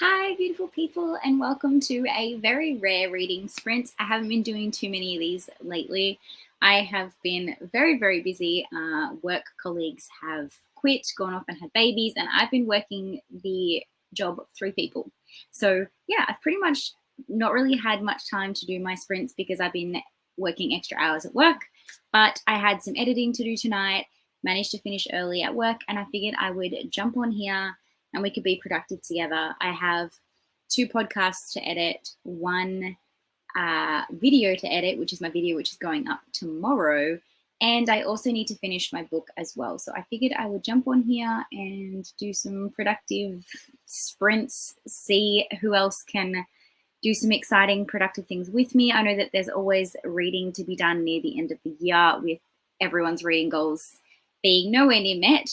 Hi, beautiful people, and welcome to a very rare reading sprint. I haven't been doing too many of these lately. I have been very, very busy. Work colleagues have quit, gone off and had babies, and I've been working the job of three people. So, yeah, I've pretty much not really had much time to do my sprints because I've been working extra hours at work. But I had some editing to do tonight, managed to finish early at work, and I figured I would jump on here and we could be productive together. I have two podcasts to edit, one video to edit, which is my video, which is going up tomorrow. And I also need to finish my book as well. So I figured I would jump on here and do some productive sprints, see who else can do some exciting, productive things with me. I know that there's always reading to be done near the end of the year with everyone's reading goals being nowhere near met.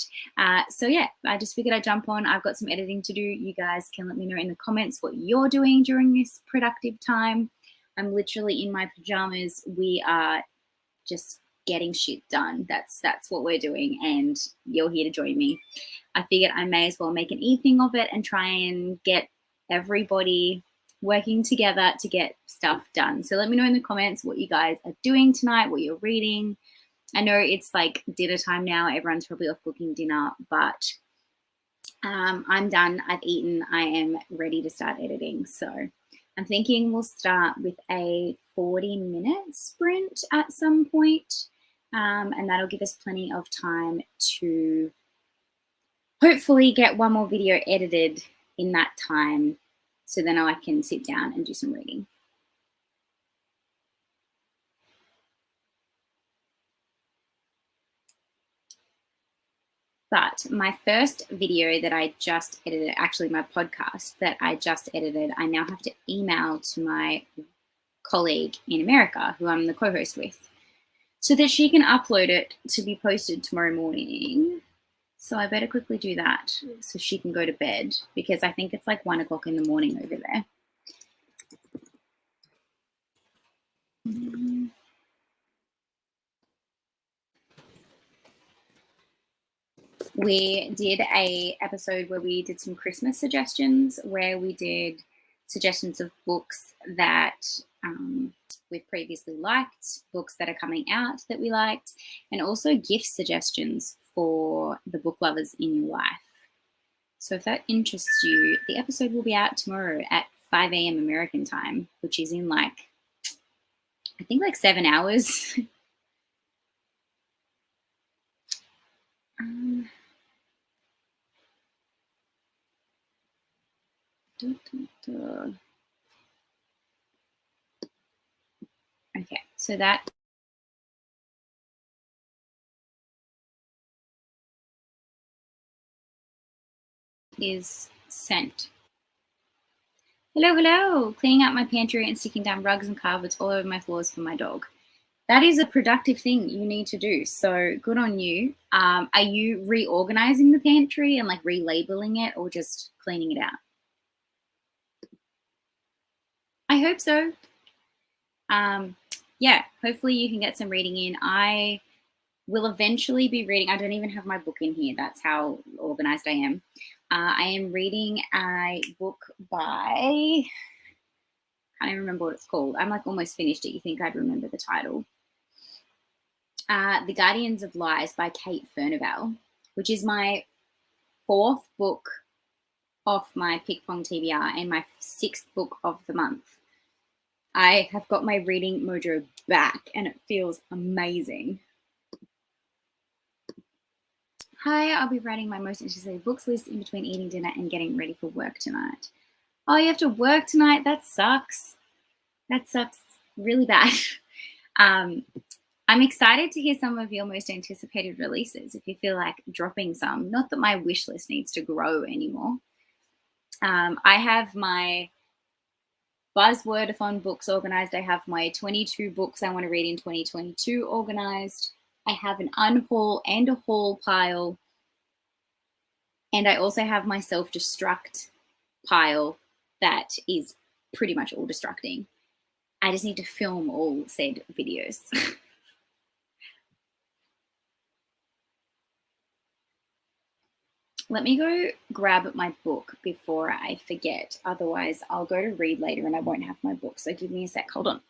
So yeah, I just figured I'd jump on. I've got some editing to do. You guys can let me know in the comments what you're doing during this productive time. I'm literally in my pajamas. We are just getting shit done. That's what we're doing, and you're here to join me. I figured I may as well make an evening of it and try and get everybody working together to get stuff done. So let me know in the comments what you guys are doing tonight, what you're reading. I know it's like dinner time now. Everyone's probably off cooking dinner, but I'm done. I've eaten. I am ready to start editing. So I'm thinking we'll start with a 40-minute sprint at some point, and that'll give us plenty of time to hopefully get one more video edited in that time, so then I can sit down and do some reading. But my first video that I just edited, actually my podcast that I just edited, I now have to email to my colleague in America, who I'm the co-host with, so that she can upload it to be posted tomorrow morning. So I better quickly do that so she can go to bed, because I think it's like 1 o'clock in the morning over there. We did a episode where we did some Christmas suggestions, where we did suggestions of books that we've previously liked, books that are coming out that we liked, and also gift suggestions for the book lovers in your life. So if that interests you, the episode will be out tomorrow at 5 a.m. American time, which is in I think 7 hours. Okay, so that is sent. Hello, hello. Cleaning out my pantry and sticking down rugs and carpets all over my floors for my dog. That is a productive thing you need to do. So good on you. Are you reorganizing the pantry and relabeling it, or just cleaning it out? I hope so. Yeah, hopefully you can get some reading in. I will eventually be reading. I don't even have my book in here. That's how organized I am. I am reading a book by, I can't even remember what it's called. I'm almost finished it. You think I'd remember the title. The Guardians of Lies by Kate Furnivale, which is my 4th book off my Pick Pong TBR and my 6th book of the month. I have got my reading mojo back and it feels amazing. Hi, I'll be writing my most anticipated books list in between eating dinner and getting ready for work tonight. Oh, you have to work tonight? That sucks. That sucks really bad. I'm excited to hear some of your most anticipated releases if you feel like dropping some. Not that my wish list needs to grow anymore. I have my Buzzwordathon books organized. I have my 22 books I want to read in 2022 organized. I have an unhaul and a haul pile. And I also have my self-destruct pile that is pretty much all destructing. I just need to film all said videos. Let me go grab my book before I forget. Otherwise, I'll go to read later and I won't have my book. So give me a sec. Hold on.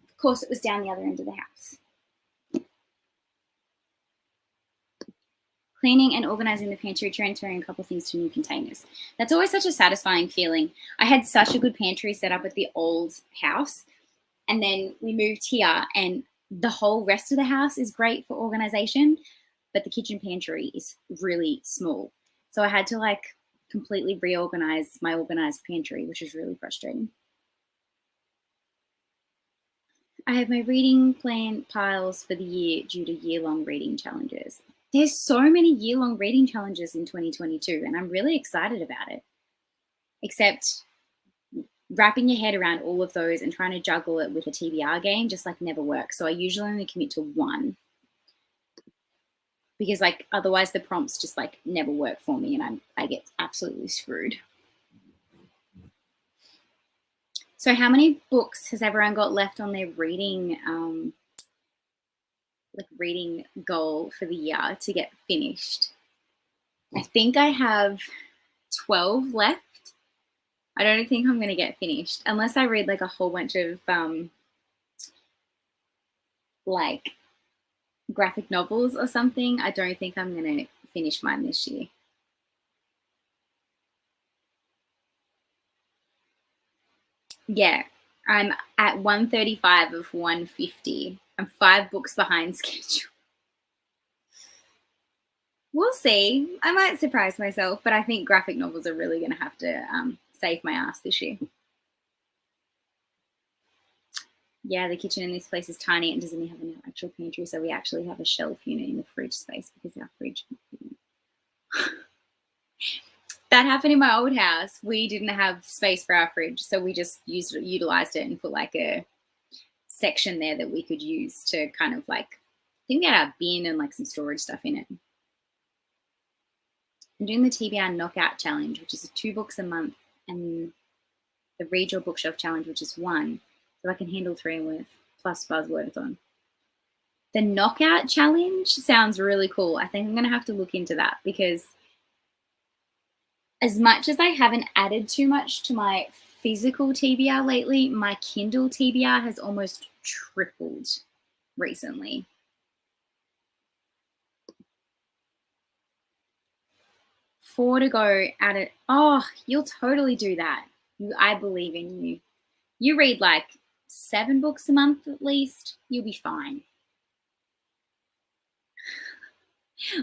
Of course, it was down the other end of the house. Cleaning and organizing the pantry, transferring a couple things to new containers. That's always such a satisfying feeling. I had such a good pantry set up at the old house, and then we moved here, and the whole rest of the house is great for organization, but the kitchen pantry is really small. So I had to like completely reorganize my organized pantry, which is really frustrating. I have my reading plan piles for the year due to year-long reading challenges. There's so many year-long reading challenges in 2022, and I'm really excited about it. Except wrapping your head around all of those and trying to juggle it with a TBR game just like never works. So I usually only commit to one because like otherwise the prompts just like never work for me and I get absolutely screwed. So how many books has everyone got left on their reading reading goal for the year to get finished? I think I have 12 left. I don't think I'm going to get finished unless I read like a whole bunch of like graphic novels or something. I don't think I'm going to finish mine this year. Yeah, I'm at 135 of 150. I'm 5 books behind schedule. We'll see. I might surprise myself, but I think graphic novels are really going to have to save my ass this year. Yeah, the kitchen in this place is tiny and doesn't have an actual pantry, so we actually have a shelf unit in the fridge space because our fridge. That happened in my old house. We didn't have space for our fridge, so we just utilized it and put like a section there that we could use to kind of like, I think we had a bin and like some storage stuff in it. I'm doing the TBR Knockout Challenge, which is 2 books a month, and the Read Your Bookshelf Challenge, which is 1. So I can handle 3 with plus Buzzwordathon. The Knockout Challenge sounds really cool. I think I'm going to have to look into that because as much as I haven't added too much to my physical TBR lately, my Kindle TBR has almost tripled recently. Four to go at it. Oh, you'll totally do that. I believe in you. You read like 7 books a month at least. You'll be fine.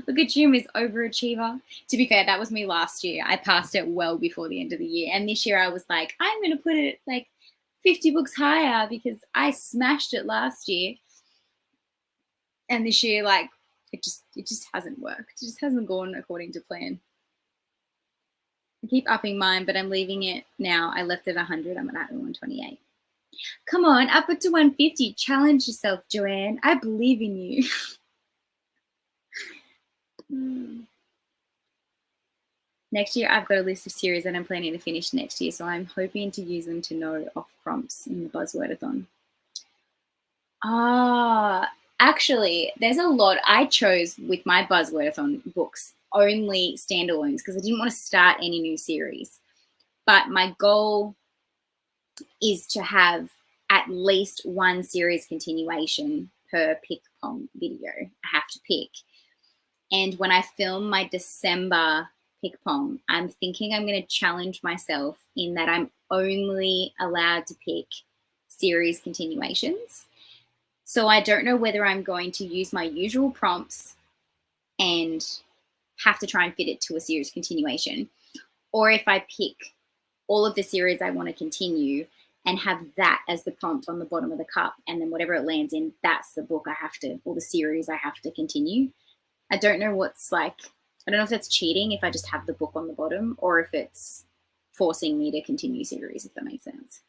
Look at you, Miss Overachiever. To be fair, that was me last year. I passed it well before the end of the year. And this year I was like, I'm going to put it like 50 books higher because I smashed it last year. And this year, like, it just hasn't worked. It just hasn't gone according to plan. I keep upping mine, but I'm leaving it now. I left it at 100. I'm at 128. Come on, up it to 150. Challenge yourself, Joanne. I believe in you. Next year, I've got a list of series that I'm planning to finish next year, so I'm hoping to use them to know off prompts in the Buzzwordathon. Actually, there's a lot. I chose with my Buzzwordathon books only standalones because I didn't want to start any new series. But my goal is to have at least 1 series continuation per pick pong video. I have to pick. And when I film my December pick pong, I'm thinking I'm going to challenge myself in that I'm only allowed to pick series continuations. So I don't know whether I'm going to use my usual prompts and have to try and fit it to a series continuation, or if I pick all of the series I want to continue and have that as the prompt on the bottom of the cup, and then whatever it lands in, that's the book I have to, or the series I have to continue. I don't know what's like, I don't know if that's cheating if I just have the book on the bottom or if it's forcing me to continue series, if that makes sense.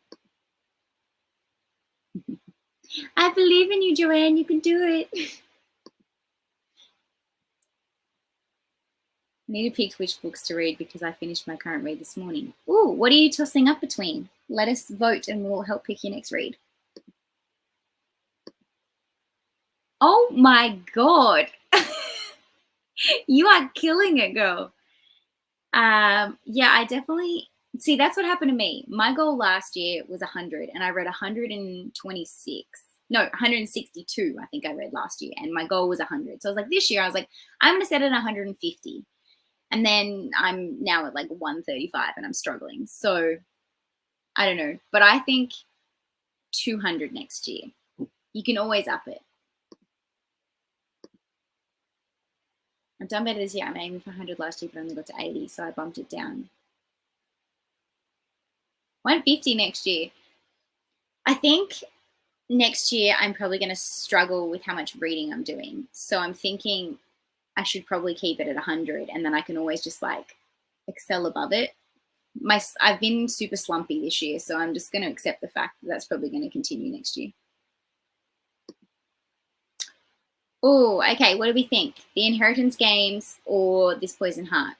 I believe in you, Joanne. You can do it. I need to pick which books to read because I finished my current read this morning. Ooh, what are you tossing up between? Let us vote and we'll help pick your next read. Oh my God. You are killing it, girl. Yeah, I definitely see that's what happened to me. My goal last year was 100 and I read 126. No, 162, I think I read last year, and my goal was 100. So I was like, this year, I was like, I'm going to set it at 150. And then I'm now at like 135 and I'm struggling. So I don't know. But I think 200 next year. You can always up it. I've done better this year. I'm aiming for 100 last year, but I only got to 80. So I bumped it down. 150 next year. I think next year I'm probably going to struggle with how much reading I'm doing. So I'm thinking I should probably keep it at 100 and then I can always just like excel above it. I've been super slumpy this year, so I'm just going to accept the fact that that's probably going to continue next year. Oh, okay. What do we think? The Inheritance Games or This Poison Heart?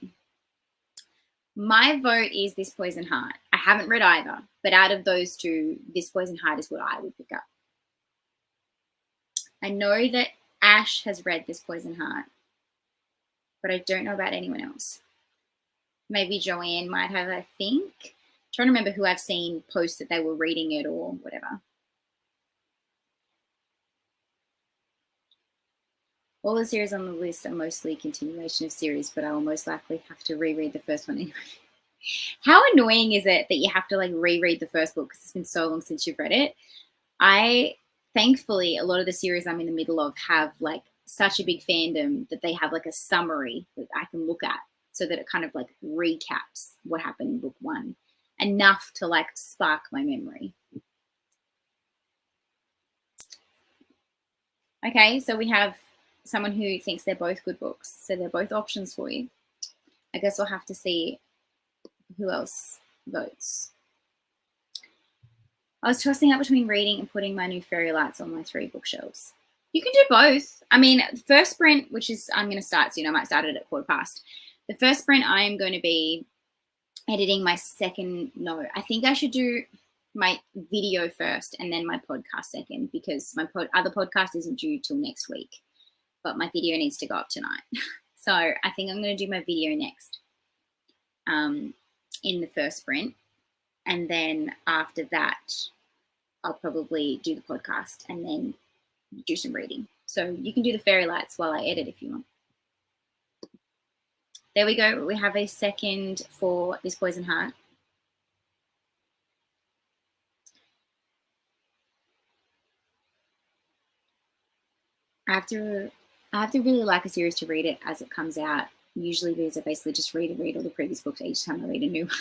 My vote is This Poison Heart. I haven't read either, but out of those two, This Poison Heart is what I would pick up. I know that Ash has read This Poison Heart, but I don't know about anyone else. Maybe Joanne might have, I think. I'm trying to remember who I've seen post that they were reading it or whatever. All the series on the list are mostly continuation of series, but I will most likely have to reread the first one anyway. How annoying is it that you have to like reread the first book because it's been so long since you've read it? Thankfully, a lot of the series I'm in the middle of have like such a big fandom that they have like a summary that I can look at so that it kind of like recaps what happened in book one, enough to like spark my memory. Okay, so we have someone who thinks they're both good books. So they're both options for you. I guess we'll have to see who else votes. I was tossing up between reading and putting my new fairy lights on my 3 bookshelves. You can do both. I mean, first sprint, which is I'm going to start soon. I might start it at 1:15. The first sprint, I am going to be editing my second. No, I think I should do my video first and then my podcast second because my other podcast isn't due till next week, but my video needs to go up tonight. So I think I'm going to do my video next in the first sprint. And then after that, I'll probably do the podcast and then do some reading. So you can do the fairy lights while I edit if you want. There we go. We have a second for This Poison Heart. I have to really like a series to read it as it comes out. Usually because I basically just read all the previous books each time I read a new one.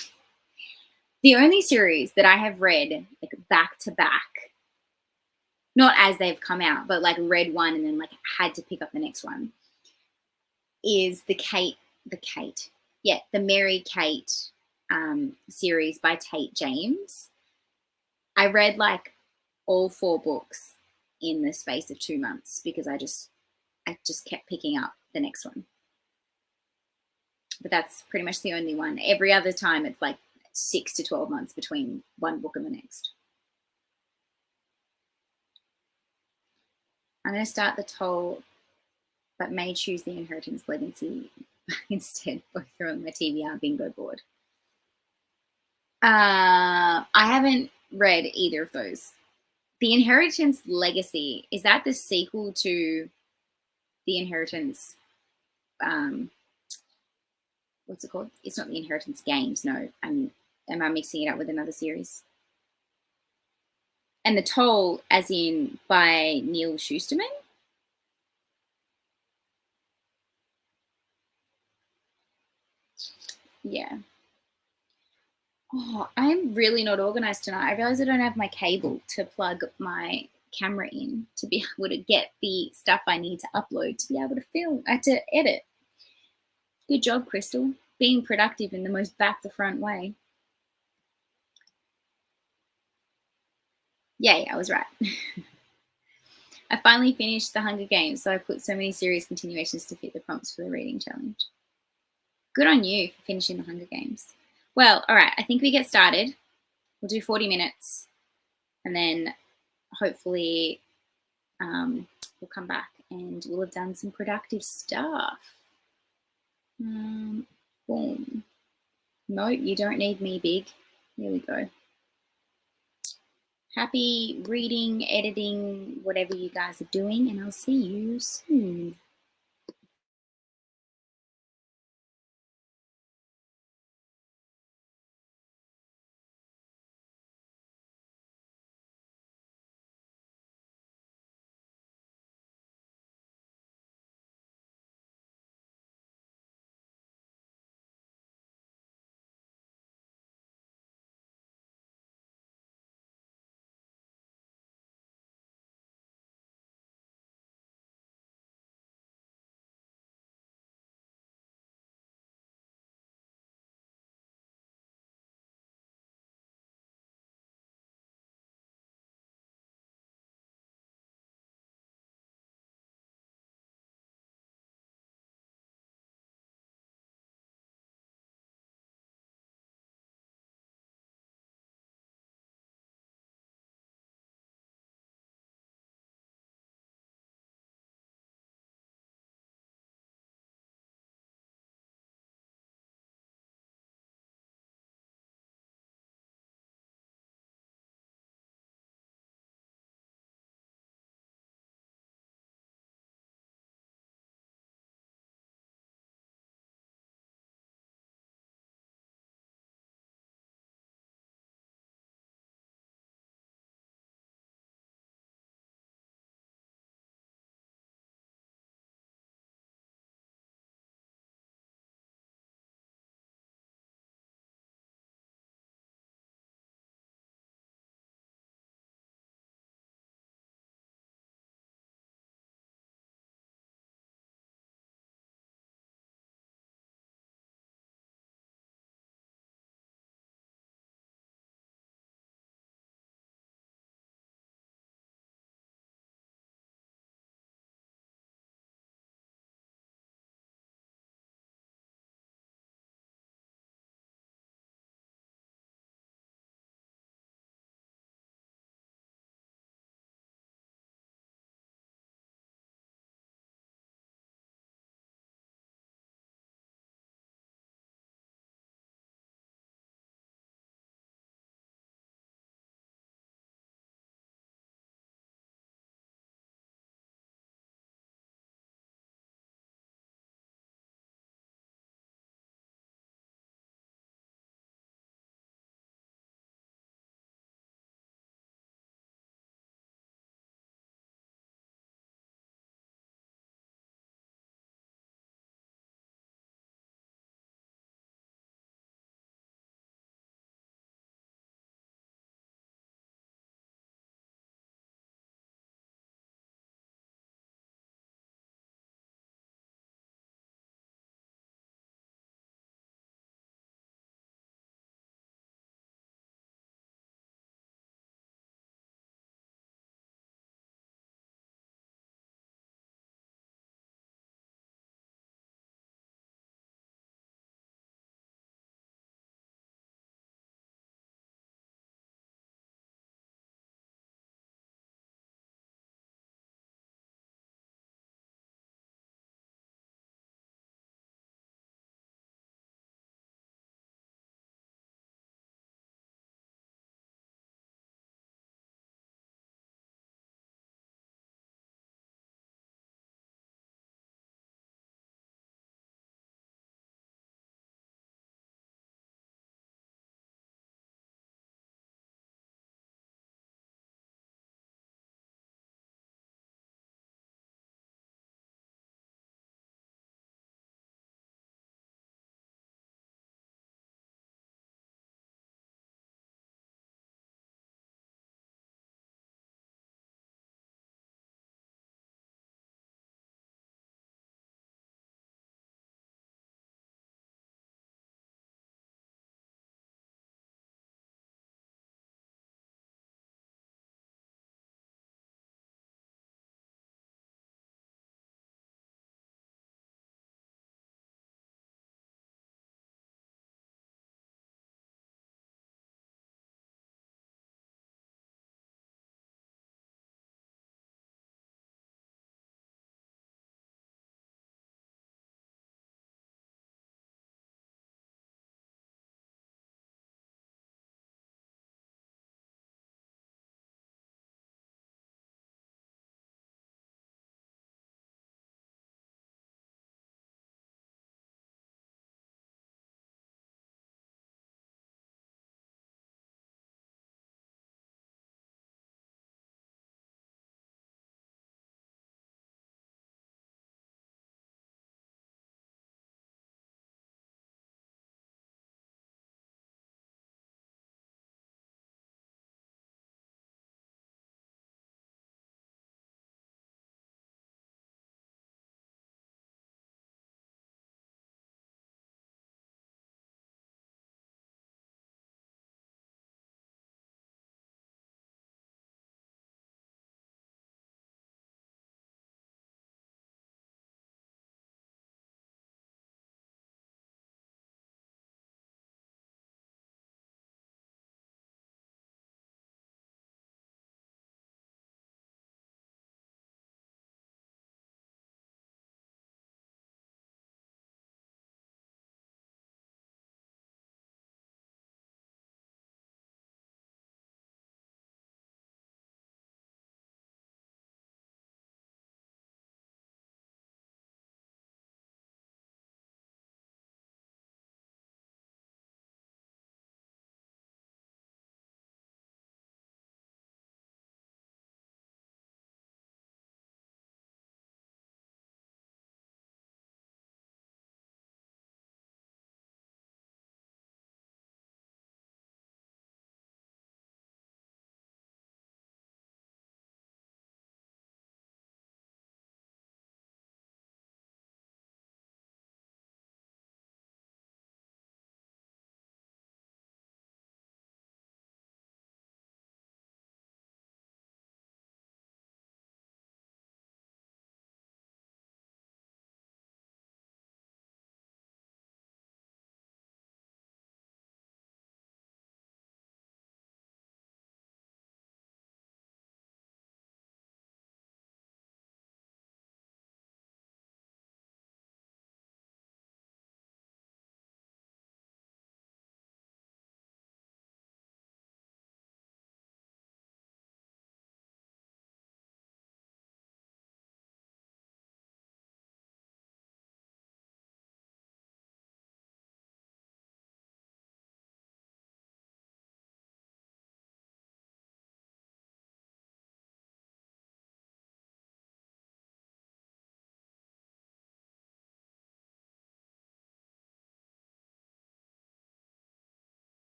The only series that I have read like back to back, not as they've come out, but like read one and then like had to pick up the next one, is the Mary-Kate series by Tate James. I read like all 4 books in the space of 2 months because I just kept picking up the next one. But that's pretty much the only one. Every other time it's like 6 to 12 months between one book and the next. I'm going to start the Toll, but may choose the Inheritance Legacy instead. Both are on my TBR bingo board. I haven't read either of those. The Inheritance Legacy, is that the sequel to the Inheritance? What's it called? It's not the Inheritance Games. No, am I mixing it up with another series? And the Toll, as in by Neal Shusterman. Yeah. Oh, I'm really not organized tonight. I realize I don't have my cable to plug my camera in to be able to get the stuff I need to upload to be able to film, to edit. Good job, Crystal. Being productive in the most back to front way. Yay, I was right. I finally finished The Hunger Games, so I put so many series continuations to fit the prompts for the reading challenge. Good on you for finishing The Hunger Games. Well, all right, I think we get started. We'll do 40 minutes and then hopefully we'll come back and we'll have done some productive stuff. Boom. No, you don't need me, Big. Here we go. Happy reading, editing, whatever you guys are doing, and I'll see you soon.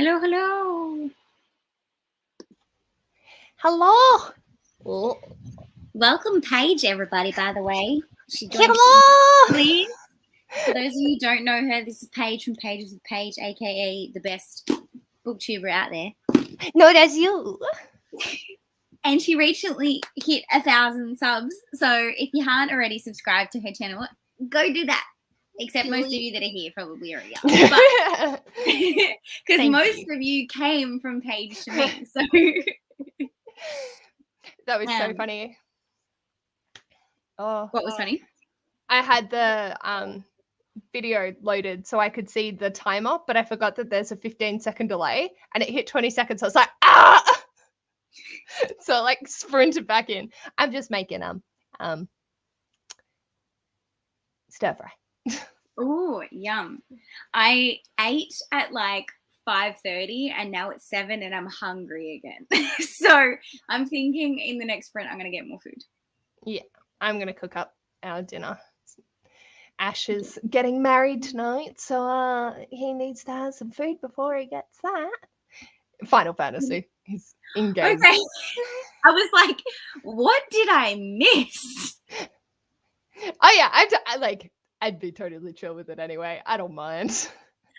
Hello, hello. Hello. Oh. Welcome, Paige, everybody, by the way. She joined Hello. Please. For those of you who don't know her, this is Paige from Pages with Paige, aka the best booktuber out there. No, that's you. And she recently hit 1,000 subs. So if you haven't already subscribed to her channel, go do that. Except most of you that are here probably already are. Because most of you came from Paige to me. So that was so funny. Oh, what was funny? I had the video loaded so I could see the timer, but I forgot that there's a 15-second delay and it hit 20 seconds. So I was like, ah! So I like sprinted back in. I'm just making stir fry. Oh, yum. I ate at like 5:30 and now it's 7 and I'm hungry again. So I'm thinking in the next sprint I'm going to get more food. Yeah, I'm going to cook up our dinner. Ash is getting married tonight, so he needs to have some food before he gets that. Final Fantasy. He's engaged. Okay. I was like, what did I miss? Oh yeah, I'd be totally chill with it anyway. I don't mind.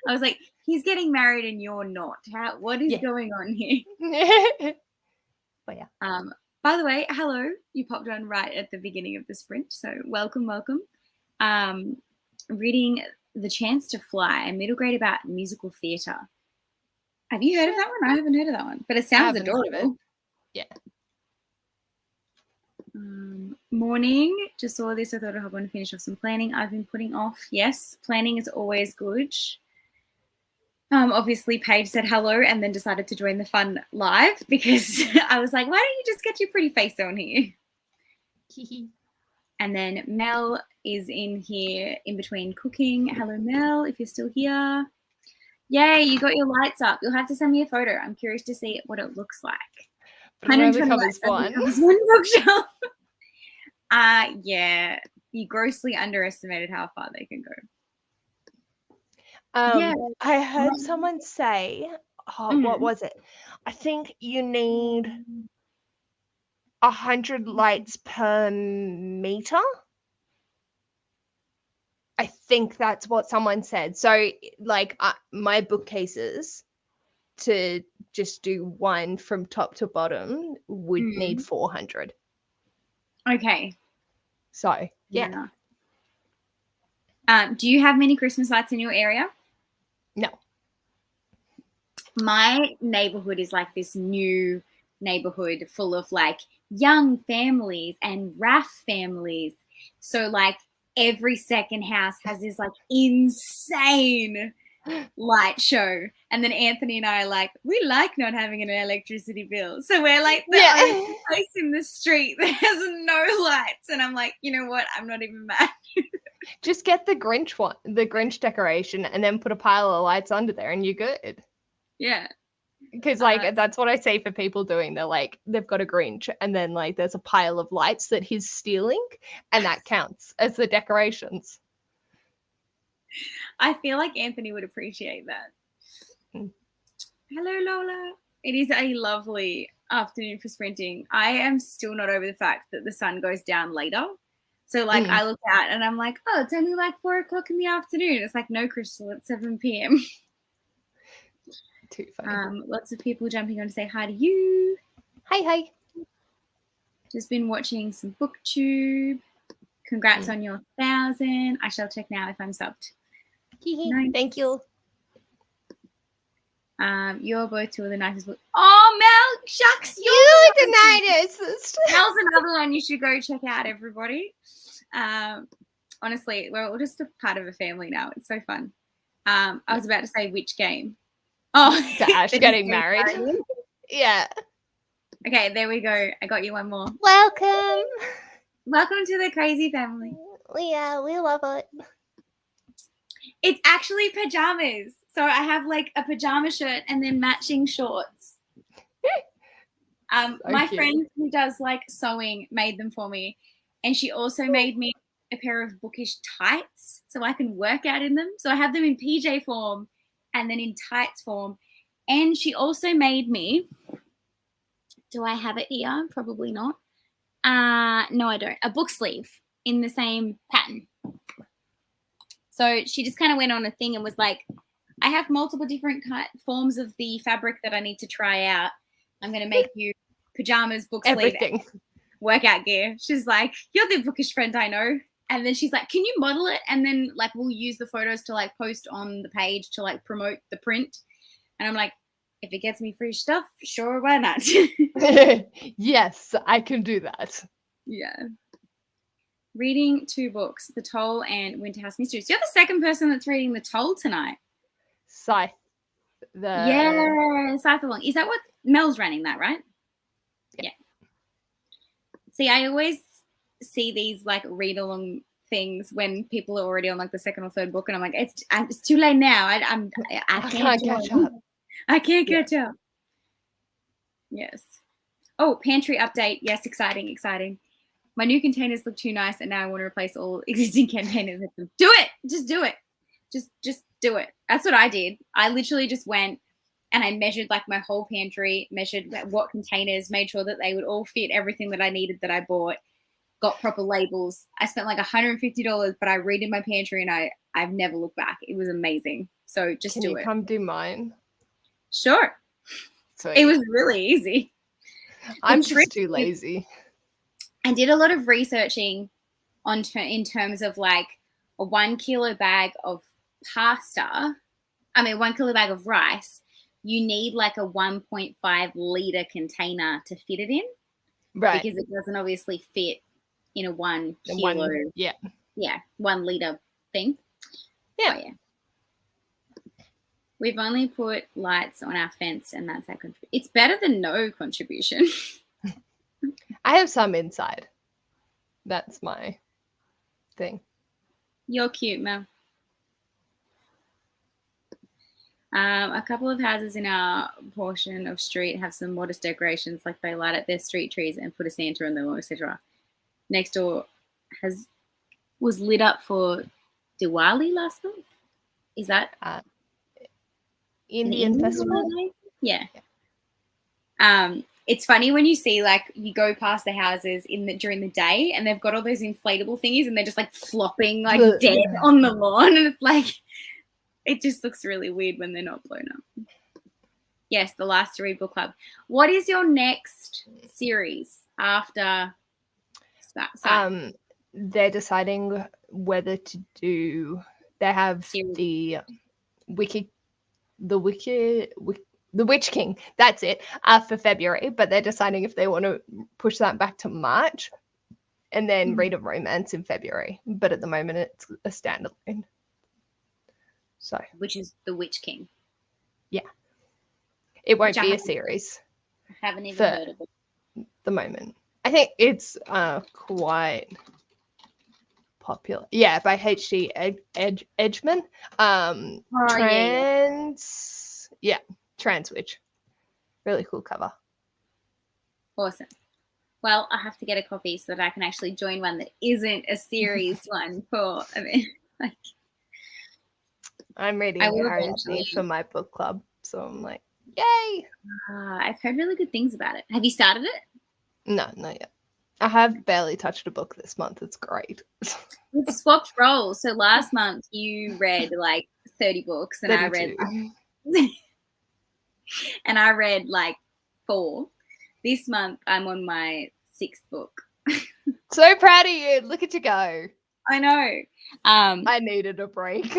I was like, he's getting married and you're not. What is going on here? But yeah. By the way, hello. You popped on right at the beginning of the sprint, so welcome. Reading The Chance to Fly, a middle grade about musical theatre. Have you heard of that one? I haven't heard of that one, but it sounds adorable. Yeah. Morning. Just saw this. I thought I'd hop on and finish off some planning I've been putting off. Yes, planning is always good. Obviously, Paige said hello and then decided to join the fun live because I was like, why don't you just get your pretty face on here? And then Mel is in here in between cooking. Hello, Mel, if you're still here. Yay, you got your lights up. You'll have to send me a photo. I'm curious to see what it looks like. But it only covers one. Bookshelf. Yeah, you grossly underestimated how far they can go. Yeah. I heard someone say, what was it? I think you need 100 lights per meter. I think that's what someone said. So, like, my bookcases to just do one from top to bottom would need 400. Okay. So, yeah. Do you have many Christmas lights in your area? No. My neighborhood is like this new neighborhood full of like young families and RAF families. So like every second house has this like insane light show. And then Anthony and I are like, we like not having an electricity bill. So we're like the only place in the street that has no lights. And I'm like, you know what? I'm not even mad. Just get the Grinch one, the Grinch decoration, and then put a pile of lights under there and you're good. Yeah. Because like that's what I say for people doing. They're like, they've got a Grinch and then like there's a pile of lights that he's stealing and that counts as the decorations. I feel like Anthony would appreciate that. Hello, Lola. It is a lovely afternoon for sprinting. I am still not over the fact that the sun goes down later. So like I look out and I'm like, oh, it's only like 4 o'clock in the afternoon. It's like, no, Crystal, it's 7 p.m. Too funny. Lots of people jumping on to say hi to you. Hi. Just been watching some booktube. Congrats on your 1,000. I shall check now if I'm subbed. Nice. Thank you. You're both two of the nicest books. Oh, Mel, shucks, you're the nicest. Mel's another one you should go check out, everybody. Honestly, we're all just a part of a family now. It's so fun. I was about to say which game. Oh, to Ash getting married. Yeah. Okay, there we go. I got you one more. Welcome. Welcome to the crazy family. Yeah, we love it. It's actually pajamas. So I have like a pajama shirt and then matching shorts. My friend who does like sewing made them for me. And she also made me a pair of bookish tights so I can work out in them. So I have them in PJ form and then in tights form. And she also made me, do I have it here? Probably not. No, I don't. A book sleeve in the same pattern. So she just kind of went on a thing and was like, I have multiple different forms of the fabric that I need to try out. I'm going to make you pajamas, book sleeve, Everything. workout gear. She's like, you're the bookish friend I know. And then she's like, can you model it? And then like, we'll use the photos to like post on the page to like promote the print. And I'm like, if it gets me free stuff, sure, why not? Yes, I can do that. Yeah. Reading 2 books, The Toll and Winterhouse Mysteries. You're the second person that's reading The Toll tonight. Scythe. Yeah, Scythe Along. Is that what Mel's running that, right? Yeah. See, I always see these like read along things when people are already on like the second or third book, and I'm like, it's too late now. I can't catch up. I can't catch up. Yes. Oh, pantry update. Yes, exciting. My new containers look too nice, and now I want to replace all existing containers with them. Do it. Just do it. Just do it. That's what I did. I literally just went and I measured like my whole pantry, measured what containers, made sure that they would all fit everything that I needed that I bought, got proper labels. I spent like $150, but I redid my pantry and I've never looked back. It was amazing. So just do it. Can you come do mine? Sure. Sweet. It was really easy. I'm just too lazy. I did a lot of researching in terms of like a 1 kilo bag of pasta. 1 kilo bag of rice. You need like a 1.5 liter container to fit it in. Right. Because it doesn't obviously fit in a 1 kilo. 1 liter thing. Yeah. Oh, yeah. We've only put lights on our fence, and that's our contribution. It's better than no contribution. I have some inside. That's my thing. You're cute, Mel. A couple of houses in our portion of street have some modest decorations, like they light up their street trees and put a Santa on their lawn, etc. Next door was lit up for Diwali last month. Is that Indian festival? Yeah. It's funny when you see like you go past the houses during the day and they've got all those inflatable thingies and they're just like flopping like dead on the lawn, and it's like it just looks really weird when they're not blown up. Yes, The Last to Read book club. What is your next series after that? They're deciding whether to do. They have the Witch King. That's it for February, but they're deciding if they want to push that back to March, and then Read a Romance in February. But at the moment, it's a standalone. So, which is The Witch King. Yeah, it won't be a series. I haven't even heard of it. The moment, I think it's quite popular. Yeah, by H.G. Edgman. Transwitch. Really cool cover. Awesome. Well, I have to get a copy so that I can actually join one that isn't a series one for. I'm reading R&D for my book club, so I'm like, yay! I've heard really good things about it. Have you started it? No, not yet. I have barely touched a book this month. It's great. We've swapped roles. So last month you read like 30 books, and 32. I read like 4. This month I'm on my 6th book. So proud of you. Look at you go. I know. I needed a break.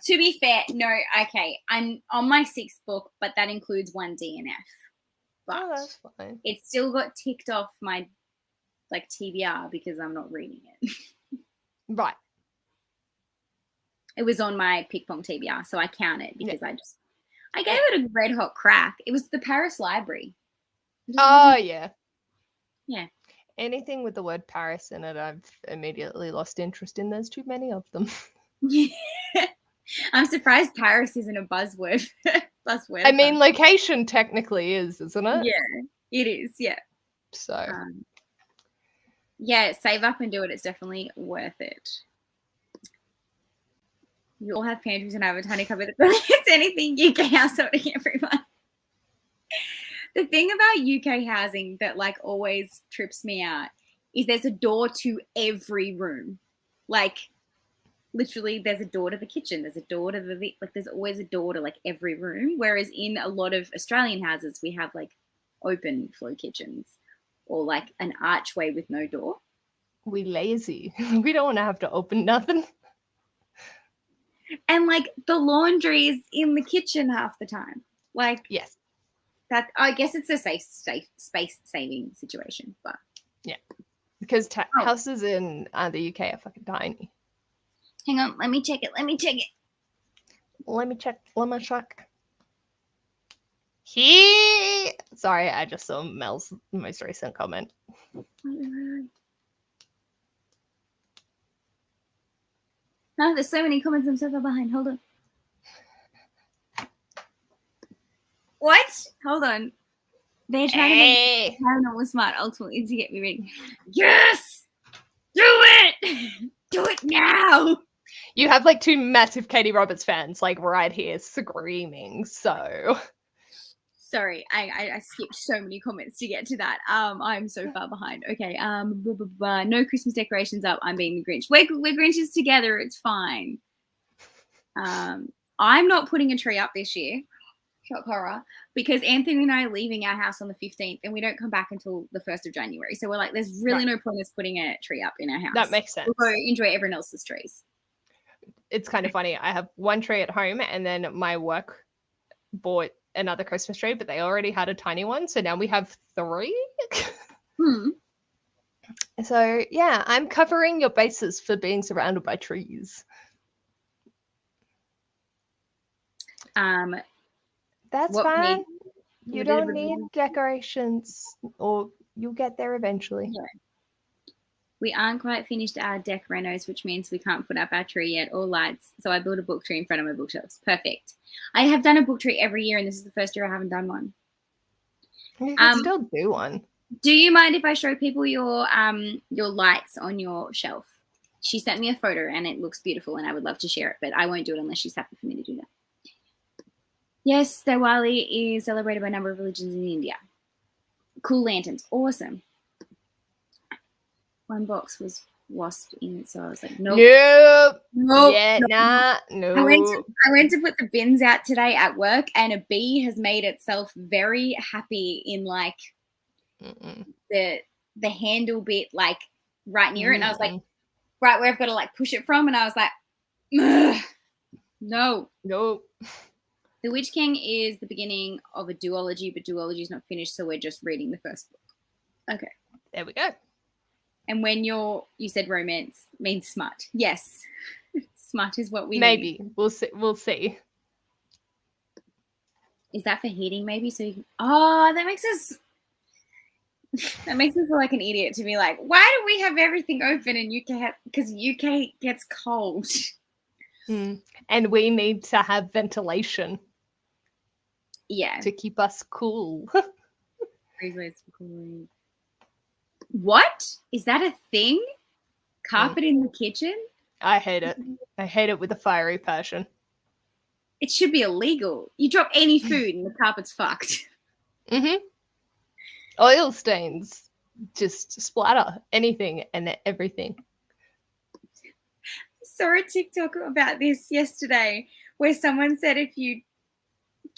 To be fair, no, okay. I'm on my 6th book, but that includes 1 DNF. But that's fine. It's still got ticked off my like TBR because I'm not reading it. Right. It was on my Pick Pong TBR, so I count it because I gave it a red hot crack. It was the Paris Library. Oh, yeah. Yeah. Anything with the word Paris in it, I've immediately lost interest in. There's too many of them. I'm surprised Paris isn't a buzzword. I mean, location technically is, isn't it? Yeah, it is. Yeah. So. Yeah, save up and do it. It's definitely worth it. You all have pantries and I have a tiny cupboard that it's anything UK householding, everyone. The thing about UK housing that like always trips me out is there's a door to every room. Like literally there's a door to the kitchen, there's a door to the like there's always a door to like every room. Whereas in a lot of Australian houses we have like open flow kitchens or like an archway with no door. We lazy. We don't want to have to open nothing. And like the laundry is in the kitchen half the time. Like Yes. that, I guess it's a safe space saving situation, but yeah, because houses in the UK are fucking tiny. Hang on, let me check it. Let me check. Sorry, I just saw Mel's most recent comment. No, there's so many comments. I'm so far behind. Hold on. What? Hold on. They're trying to make Paranormal Smart ultimately to get me reading. Yes! Do it! Do it now! You have like 2 massive Katie Roberts fans like right here screaming, so... Sorry, I skipped so many comments to get to that. I'm so far behind. Okay, no Christmas decorations up. I'm being the Grinch. We're Grinches together. It's fine. I'm not putting a tree up this year. Shock horror. Because Anthony and I are leaving our house on the 15th and we don't come back until the 1st of January. So we're like, there's really no point in us putting a tree up in our house. That makes sense. We'll go enjoy everyone else's trees. It's kind of funny. I have 1 tree at home and then my work bought another Christmas tree, but they already had a tiny one. So now we have 3. So yeah, I'm covering your bases for being surrounded by trees. That's fine. You don't need decorations, or you'll get there eventually. Yeah. We aren't quite finished our deck renos, which means we can't put up our tree yet or lights. So I built a book tree in front of my bookshelves. Perfect. I have done a book tree every year, and this is the first year I haven't done one. You can still do one. Do you mind if I show people your lights on your shelf? She sent me a photo, and it looks beautiful, and I would love to share it, but I won't do it unless she's happy for me to do that. Yes, Diwali is celebrated by a number of religions in India. Cool lanterns. Awesome. 1 box was wasp in it, so I was like, nope. Nope. Yeah, nah, no. I went to put the bins out today at work, and a bee has made itself very happy in like the handle bit, like right near it. And I was like, right where I've got to like push it from. And I was like, no. Nope. The Witch King is the beginning of a duology, but duology is not finished, so we're just reading the first book. Okay. There we go. And when you said romance means smut. Yes. Smut is what we maybe. need. We'll see. Is that for heating maybe? So you can, that makes us feel like an idiot to be like, why do we have everything open in UK? Because UK gets cold. And we need to have ventilation. Yeah. To keep us cool. What? Is that a thing? Carpet in the kitchen? I hate it. I hate it with a fiery passion. It should be illegal. You drop any food and the carpet's fucked. Oil stains just splatter anything and everything. I saw a TikTok about this yesterday where someone said if you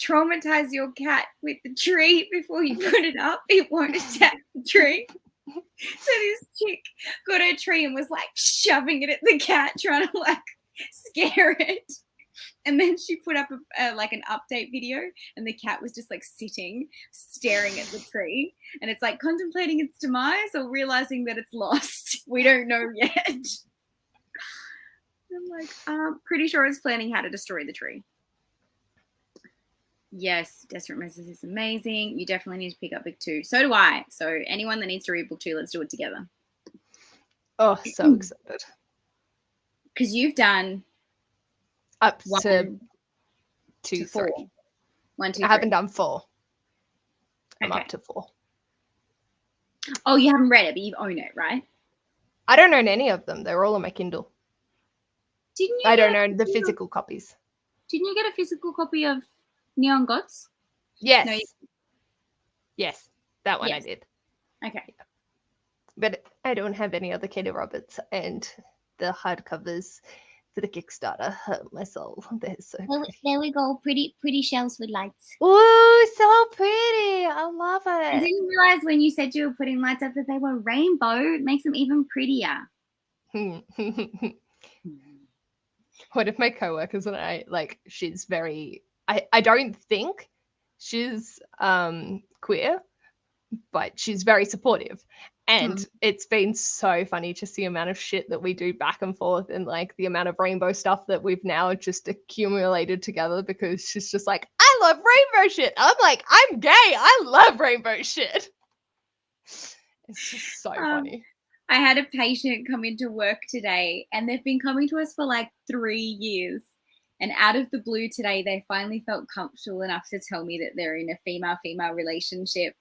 traumatize your cat with the tree before you put it up, it won't attack the tree. So this chick got her tree and was like shoving it at the cat, trying to like scare it. And then she put up like an update video, and the cat was just like sitting, staring at the tree, and it's like contemplating its demise or realizing that it's lost. We don't know yet. I'm like, pretty sure it's planning how to destroy the tree. Yes, Desperate Measures is amazing. You definitely need to pick up book 2. So do I. So anyone that needs to read book 2, let's do it together. Oh, so excited. Because you've done up to 2, 3. 1, 2, 3. I haven't done 4. I'm up to 4. Oh, you haven't read it, but you own it, right? I don't own any of them. They're all on my Kindle. Didn't you I get don't a know the copy of- physical copies. Didn't you get a physical copy of Neon Gods? Yes. No, Yes, that one I Yes. did. Okay. But I don't have any other Katie Roberts, and the hardcovers for the Kickstarter hurt my soul. They're so pretty. There we go. Pretty shells with lights. Ooh, so pretty. I love I it. didn't realize when you said you were putting lights up that they were rainbow. It makes them even prettier. One of my coworkers and I, like, she's very, I don't think she's queer, but she's very supportive. And it's been so funny to see the amount of shit that we do back and forth, and like the amount of rainbow stuff that we've now just accumulated together, because she's just like, I love rainbow shit. I'm like, I'm gay. I love rainbow shit. It's just so funny. I had a patient come into work today, and they've been coming to us for like 3 years. And out of the blue today, they finally felt comfortable enough to tell me that they're in a female-female relationship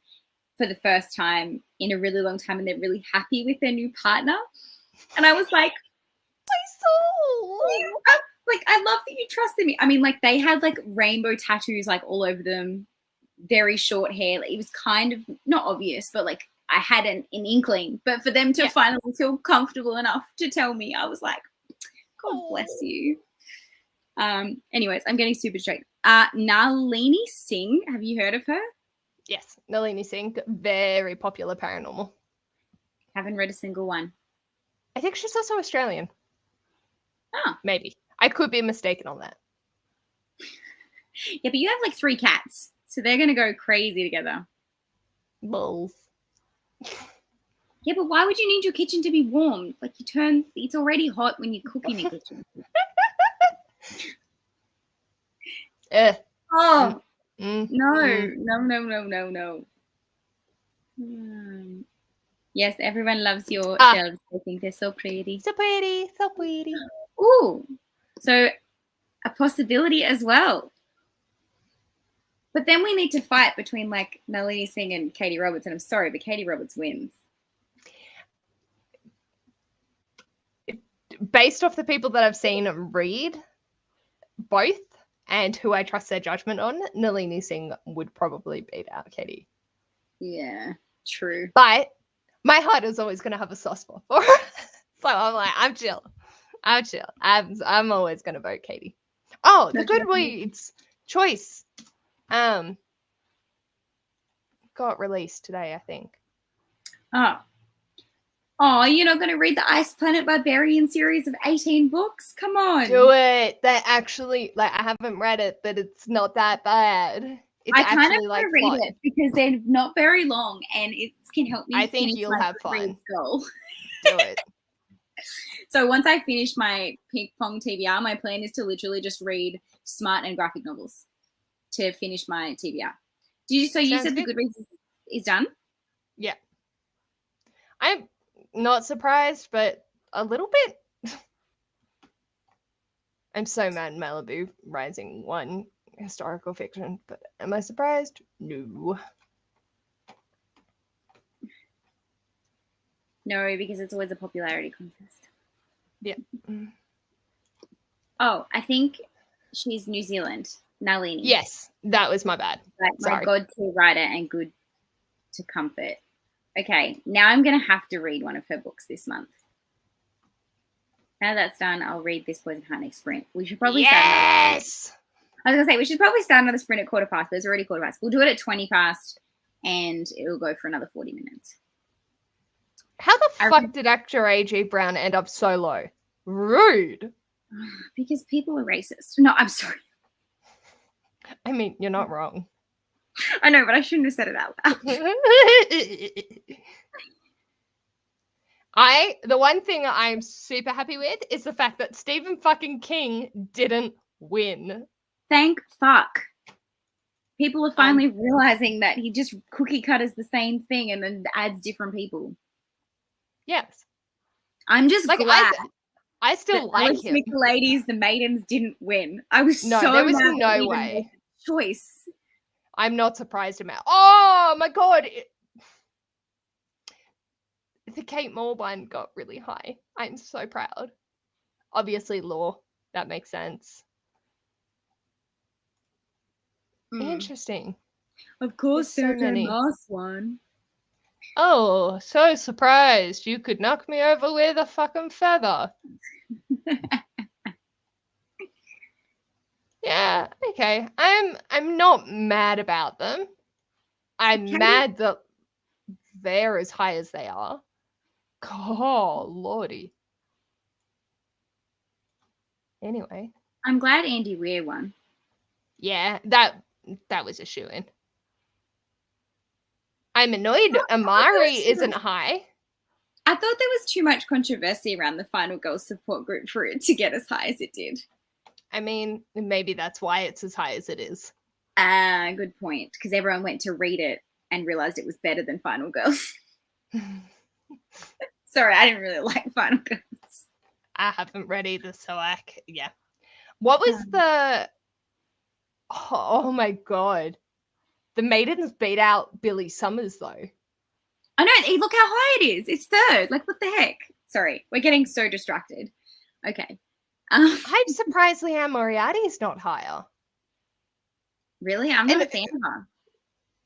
for the first time in a really long time, and they're really happy with their new partner. And I was like, I love that you trusted me. I mean, like, they had like rainbow tattoos like all over them, very short hair. It was kind of not obvious, but like I had an inkling. But for them to finally feel comfortable enough to tell me, I was like, God bless you. Anyways, I'm getting super straight. Nalini Singh, have you heard of her? Yes, Nalini Singh, very popular paranormal. Haven't read a single one. I think she's also Australian. Oh. Maybe. I could be mistaken on that. Yeah, but you have like 3 cats, so they're going to go crazy together. Bulls. Yeah, but why would you need your kitchen to be warm? Like, it's already hot when you cook in the kitchen. Oh, no. Yes, everyone loves your shelves. I think they're so pretty. So pretty, so pretty. Ooh, so a possibility as well. But then we need to fight between like Nalini Singh and Katie Roberts, and I'm sorry, but Katie Roberts wins. Based off the people that I've seen read both and who I trust their judgment on, Nalini Singh would probably beat out Katie. Yeah, true. But my heart is always going to have a soft spot for her. So I'm like, I'm chill. I'm always going to vote Katie. Oh, the Goodreads choice. Got released today, I think. Oh, you're not going to read the Ice Planet Barbarian series of 18 books? Come on. Do it. They actually, like, I haven't read it, but it's not that bad. It's I kind of actually like read fun. it because they're not very long, and it can help me. I think you'll have fun. Goal. Do it. So once I finish my ping pong TBR, my plan is to literally just read smart and graphic novels to finish my TBR. You said good. The Goodreads is done? Yeah. I'm not surprised, but a little bit. I'm so mad Malibu Rising won historical fiction, but am I surprised? No. No, because it's always a popularity contest. Yeah. Oh, I think she's New Zealand. Nalini. Yes, that was my bad. My God to writer and good to comfort. Okay, now I'm going to have to read one of her books this month. Now that's done, I'll read This Poison Heart next sprint. We should probably start another sprint. I was going to say, we should probably start another sprint at 15:15, but it's already 15:15. We'll do it at 20:20, and it'll go for another 40 minutes. How the fuck did actor A.J. Brown end up so low? Rude. Because people are racist. No, I'm sorry. I mean, you're not wrong. I know, but I shouldn't have said it out loud. The one thing I'm super happy with is the fact that Stephen fucking King didn't win. Thank fuck. People are finally realizing that he just cookie cutters the same thing and then adds different people. Yes. I'm just glad. I still like him. Ladies, the Maidens didn't win. I was there was no way. Choice. I'm not surprised about. Oh my god. The Kate Moore one got really high. I'm so proud. Obviously, law. That makes sense. Interesting. Of course, There's so there's a many. Mars one. Oh, so surprised. You could knock me over with a fucking feather. Yeah, okay. I'm not mad about them. I'm mad that they're as high as they are. Oh, lordy. Anyway, I'm glad Andy Weir won. yeah, that was a shoo-in. I'm annoyed Amari isn't high. I thought there was too much controversy around the Final Girl support group for it to get as high as it did. I mean, maybe that's why it's as high as it is. Good point. Because everyone went to read it and realized it was better than Final Girls. Sorry, I didn't really like Final Girls. I haven't read either, so yeah. What was the... Oh my god. The Maidens beat out Billy Summers, though. I know, look how high it is. It's third. Like, what the heck? Sorry, we're getting so distracted. Okay. I'm surprised Leanne Moriarty's not higher. Really? I'm not a fan of her.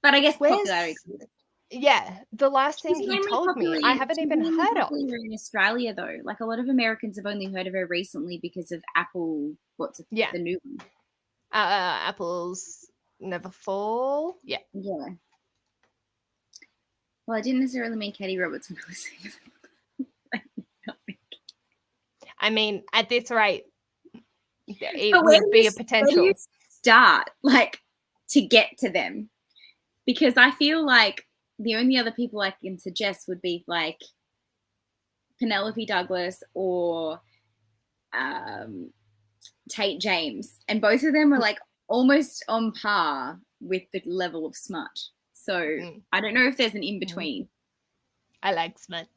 But I guess popularity. Yeah, the last thing he told me, I haven't even heard of. In Australia, though, like a lot of Americans have only heard of her recently because of Apple. The new one? Apple's Neverfall. Yeah. Yeah. Well, I didn't necessarily mean Katie Roberts when I was saying I mean, at this rate, it would be a potential. Where do you start, like, to get to them? Because I feel like the only other people I can suggest would be like Penelope Douglas or Tate James, and both of them are like almost on par with the level of smut. So I don't know if there's an in between. I like smut.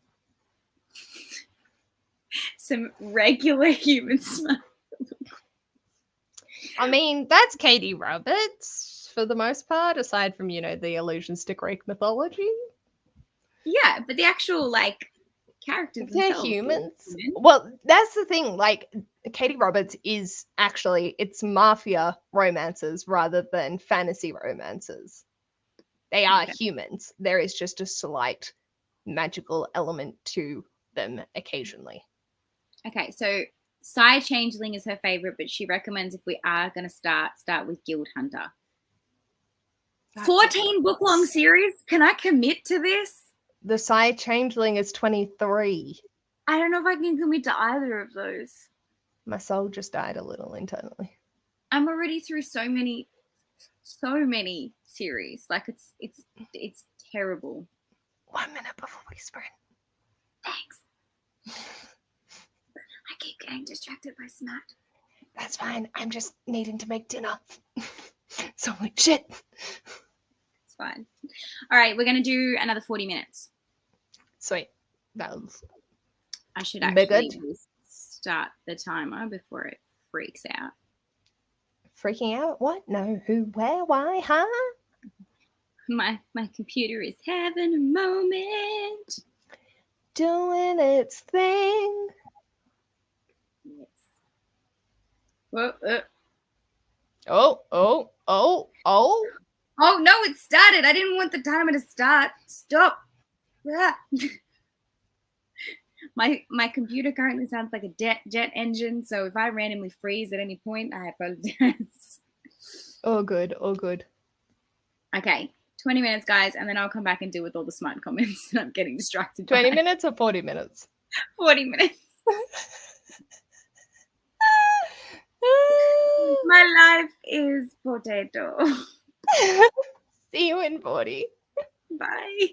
Some regular human smut. I mean, that's Katie Roberts for the most part, aside from, the allusions to Greek mythology. Yeah, but the actual, like, characters they're humans. Well, that's the thing. Like, Katie Roberts is actually, it's mafia romances rather than fantasy romances. They are humans. There is just a slight magical element to them occasionally. Okay, so Psy Changeling is her favorite, but she recommends if we are going to start with Guild Hunter. 14 book long series? Can I commit to this? The Psy Changeling is 23. I don't know if I can commit to either of those. My soul just died a little internally. I'm already through so many series. Like, it's terrible. 1 minute before we sprint. Thanks. I keep getting distracted by smut. That's fine. I'm just needing to make dinner. So like shit. It's fine. All right, we're gonna do another 40 minutes. Sweet. That was. I should actually start the timer before it freaks out. Freaking out? What? No. Who? Where? Why? Huh? My computer is having a moment. Doing its thing. Yes. Whoa, Oh. Oh no, it started. I didn't want the timer to start. Stop. Ah. My computer currently sounds like a jet engine, so if I randomly freeze at any point, I apologize. Oh good. Okay, 20 minutes, guys, and then I'll come back and deal with all the smart comments that I'm getting distracted 20 by. minutes or 40 minutes? 40 minutes. My life is potato. See you in 40. Bye.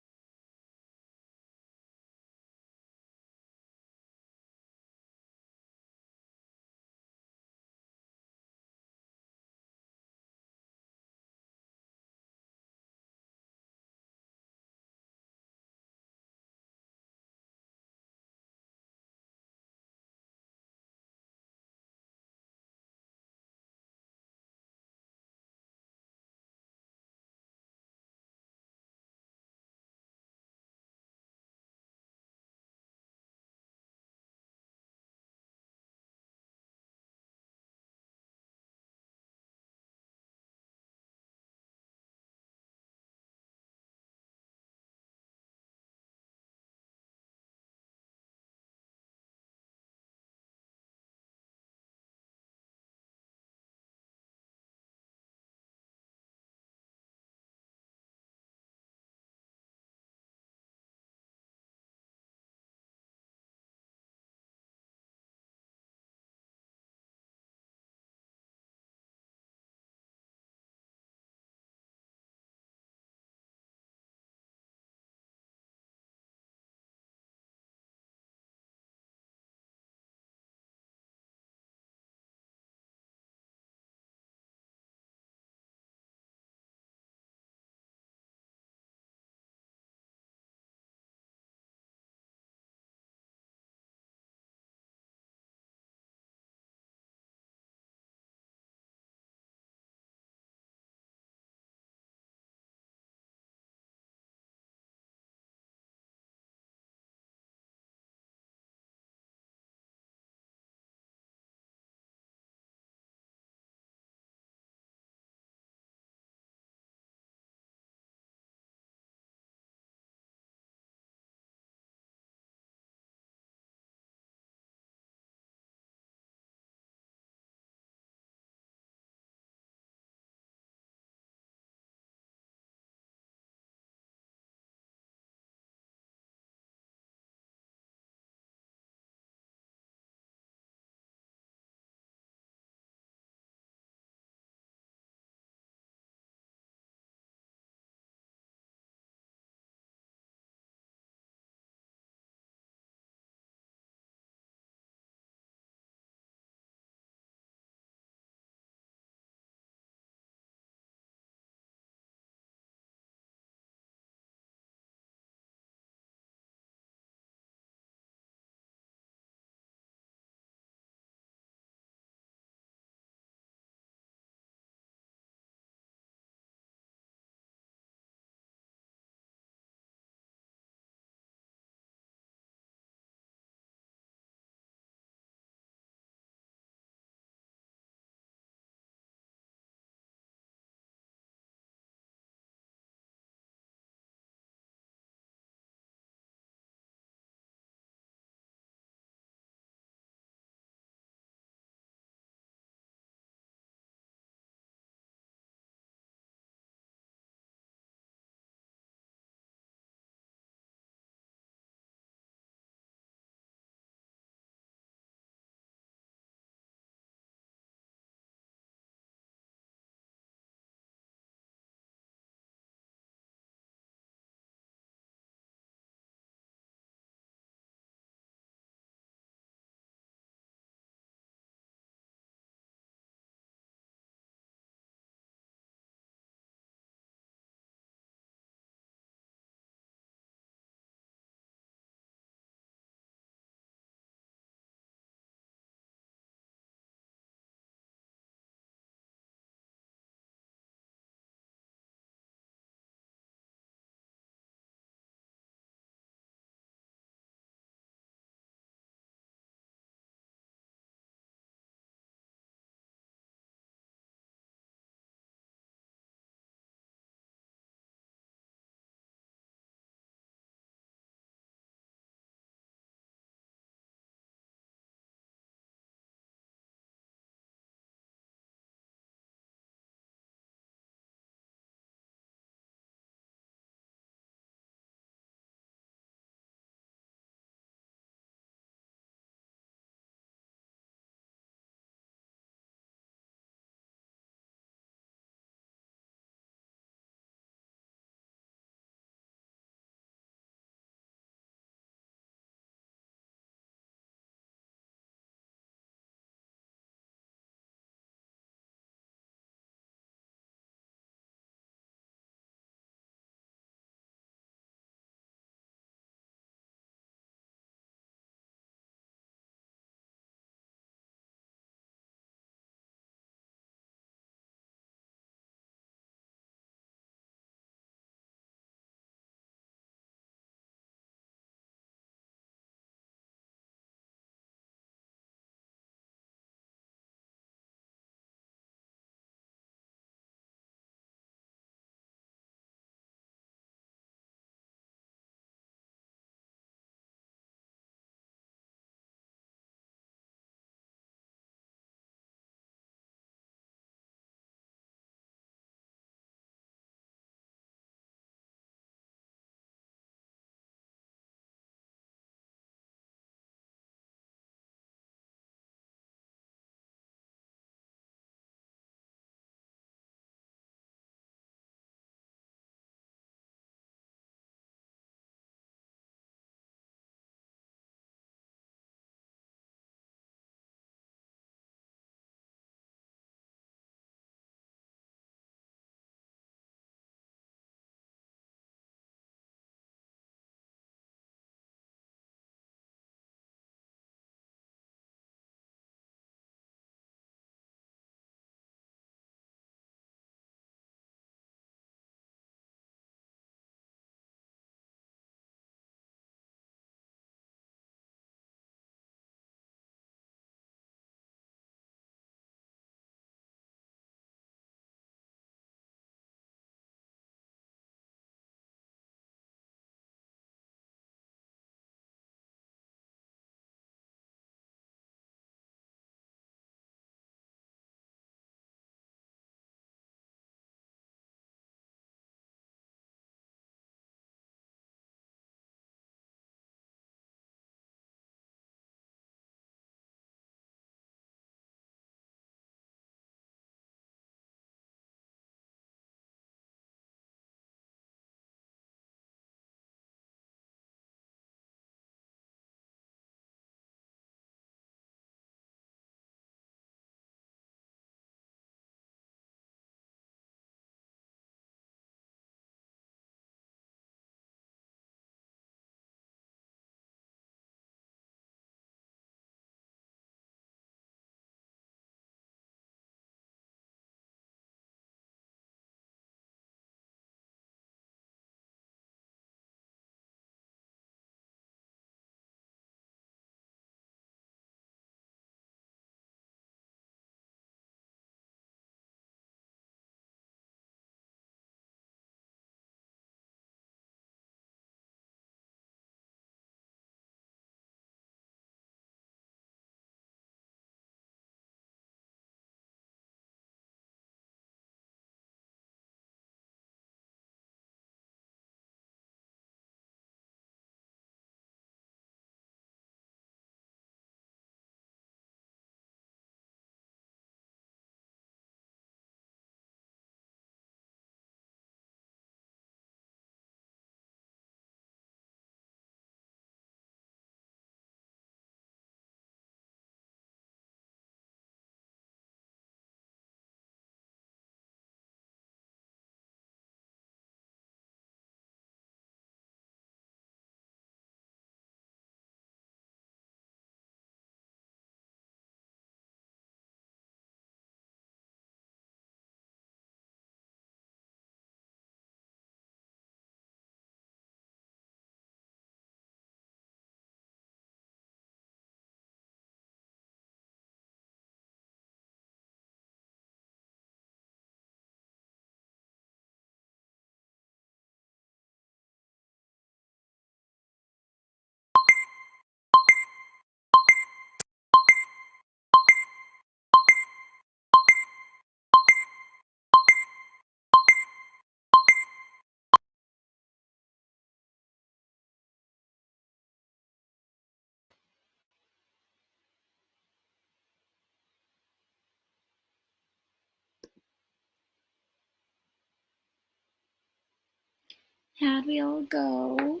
How'd we all go?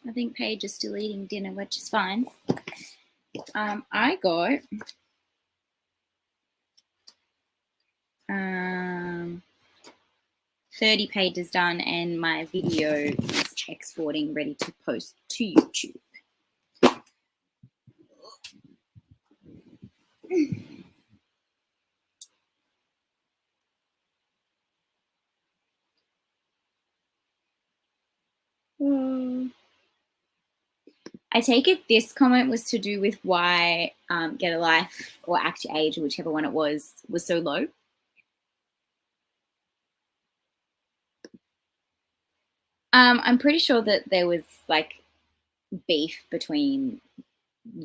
I think Paige is still eating dinner, which is fine. I got 30 pages done, and my video is exporting, ready to post to YouTube. I take it this comment was to do with why Get a Life or Act Your Age, or whichever one it was so low. I'm pretty sure that there was like beef between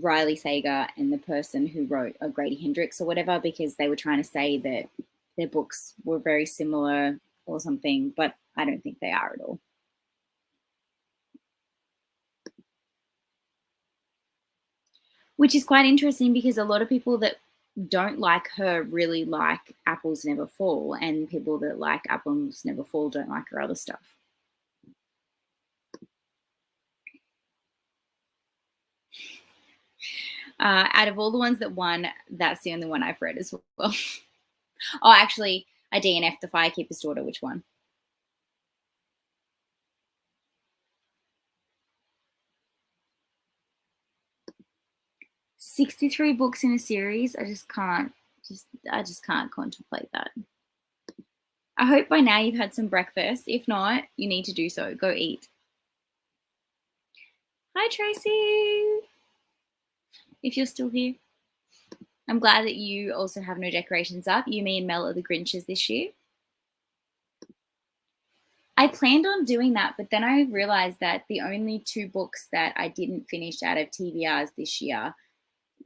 Riley Sager and the person who wrote Grady Hendrix or whatever, because they were trying to say that their books were very similar or something, but I don't think they are at all. Which is quite interesting, because a lot of people that don't like her really like Apples Never Fall, and people that like Apples Never Fall don't like her other stuff. Out of all the ones that won, that's the only one I've read as well. Oh, actually, I DNF'd The Firekeeper's Daughter. Which one? $63 books in a series. I just can't contemplate that. I hope by now you've had some breakfast. If not, you need to do so. Go eat. Hi, Tracy. If you're still here. I'm glad that you also have no decorations up. You, me, and Mel are the Grinches this year. I planned on doing that, but then I realized that the only 2 books that I didn't finish out of TBRs this year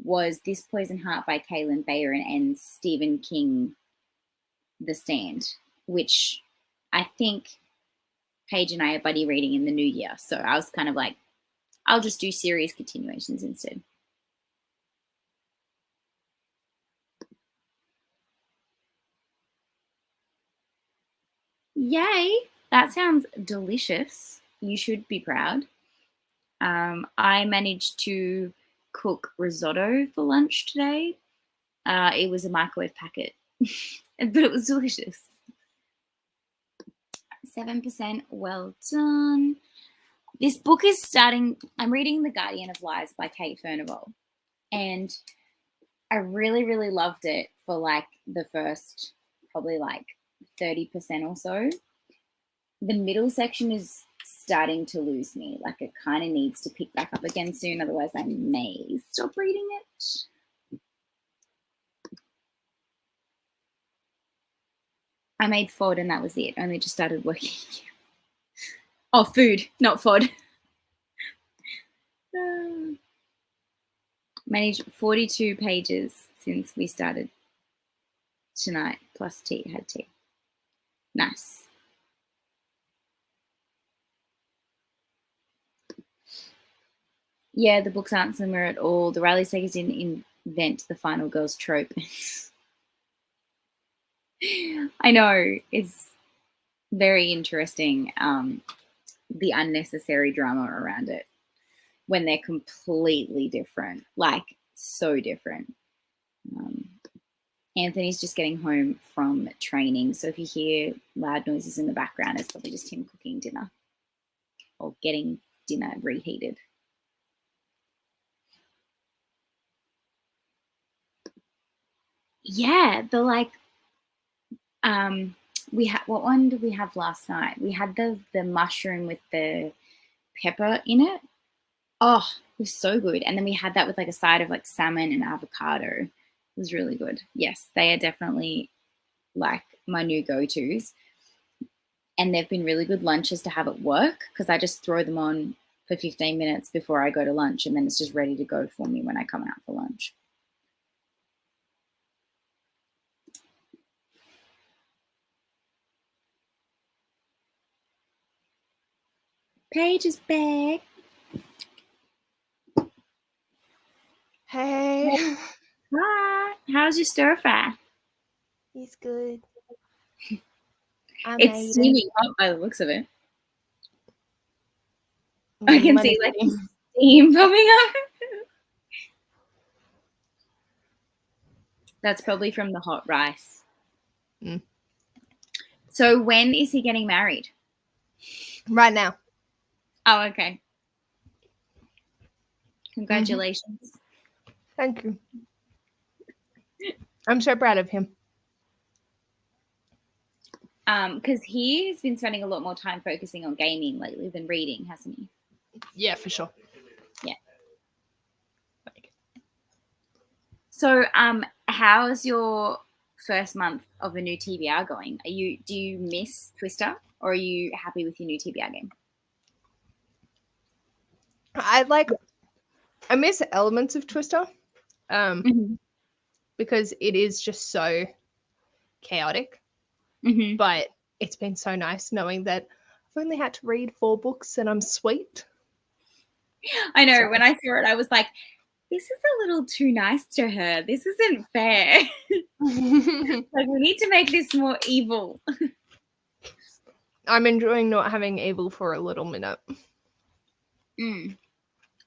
was This Poison Heart by Kaylin Bayron and Stephen King, The Stand, which I think Paige and I are buddy reading in the new year. So I was kind of like, I'll just do series continuations instead. Yay, that sounds delicious. You should be proud. I managed to cook risotto for lunch today. It was a microwave packet, but it was delicious. 7%, well done. This book is starting, I'm reading The Guardian of Lies by Kate Furnivall, and I really, really loved it for like the first probably like 30% or so. The middle section is starting to lose me. Like, it kind of needs to pick back up again soon, otherwise I may stop reading it. I made FOD and that was it. Only just started working. Oh, food, not FOD. Managed 42 pages since we started tonight, plus tea, had tea. Nice. Yeah, the books aren't similar at all. The Riley Sagers didn't invent the final girls trope. I know, it's very interesting, the unnecessary drama around it when they're completely different, like so different. Anthony's just getting home from training, so if you hear loud noises in the background, it's probably just him cooking dinner or getting dinner reheated. Yeah, the like, we had, what one did we have last night? We had the mushroom with the pepper in it. Oh, it was so good. And then we had that with like a side of like salmon and avocado. It was really good. Yes, they are definitely like my new go-tos. And they've been really good lunches to have at work, because I just throw them on for 15 minutes before I go to lunch, and then it's just ready to go for me when I come out for lunch. Paige is back. Hey. Hi. How's your stir fry? He's good. It's steaming hot by the looks of it. I can see like steam popping up. That's probably from the hot rice. Mm. So when is he getting married? Right now. Oh, okay. Congratulations. Thank you. I'm so proud of him. Because he has been spending a lot more time focusing on gaming lately than reading, hasn't he? Yeah, for sure. Yeah. So, how's your first month of a new TBR going? Do you miss Twister, or are you happy with your new TBR game? I miss elements of Twister, because it is just so chaotic. But it's been so nice knowing that I've only had to read 4 books and I'm sweet. I know. So, when I saw it, I was like, this is a little too nice to her. This isn't fair. Like, we need to make this more evil. I'm enjoying not having evil for a little minute.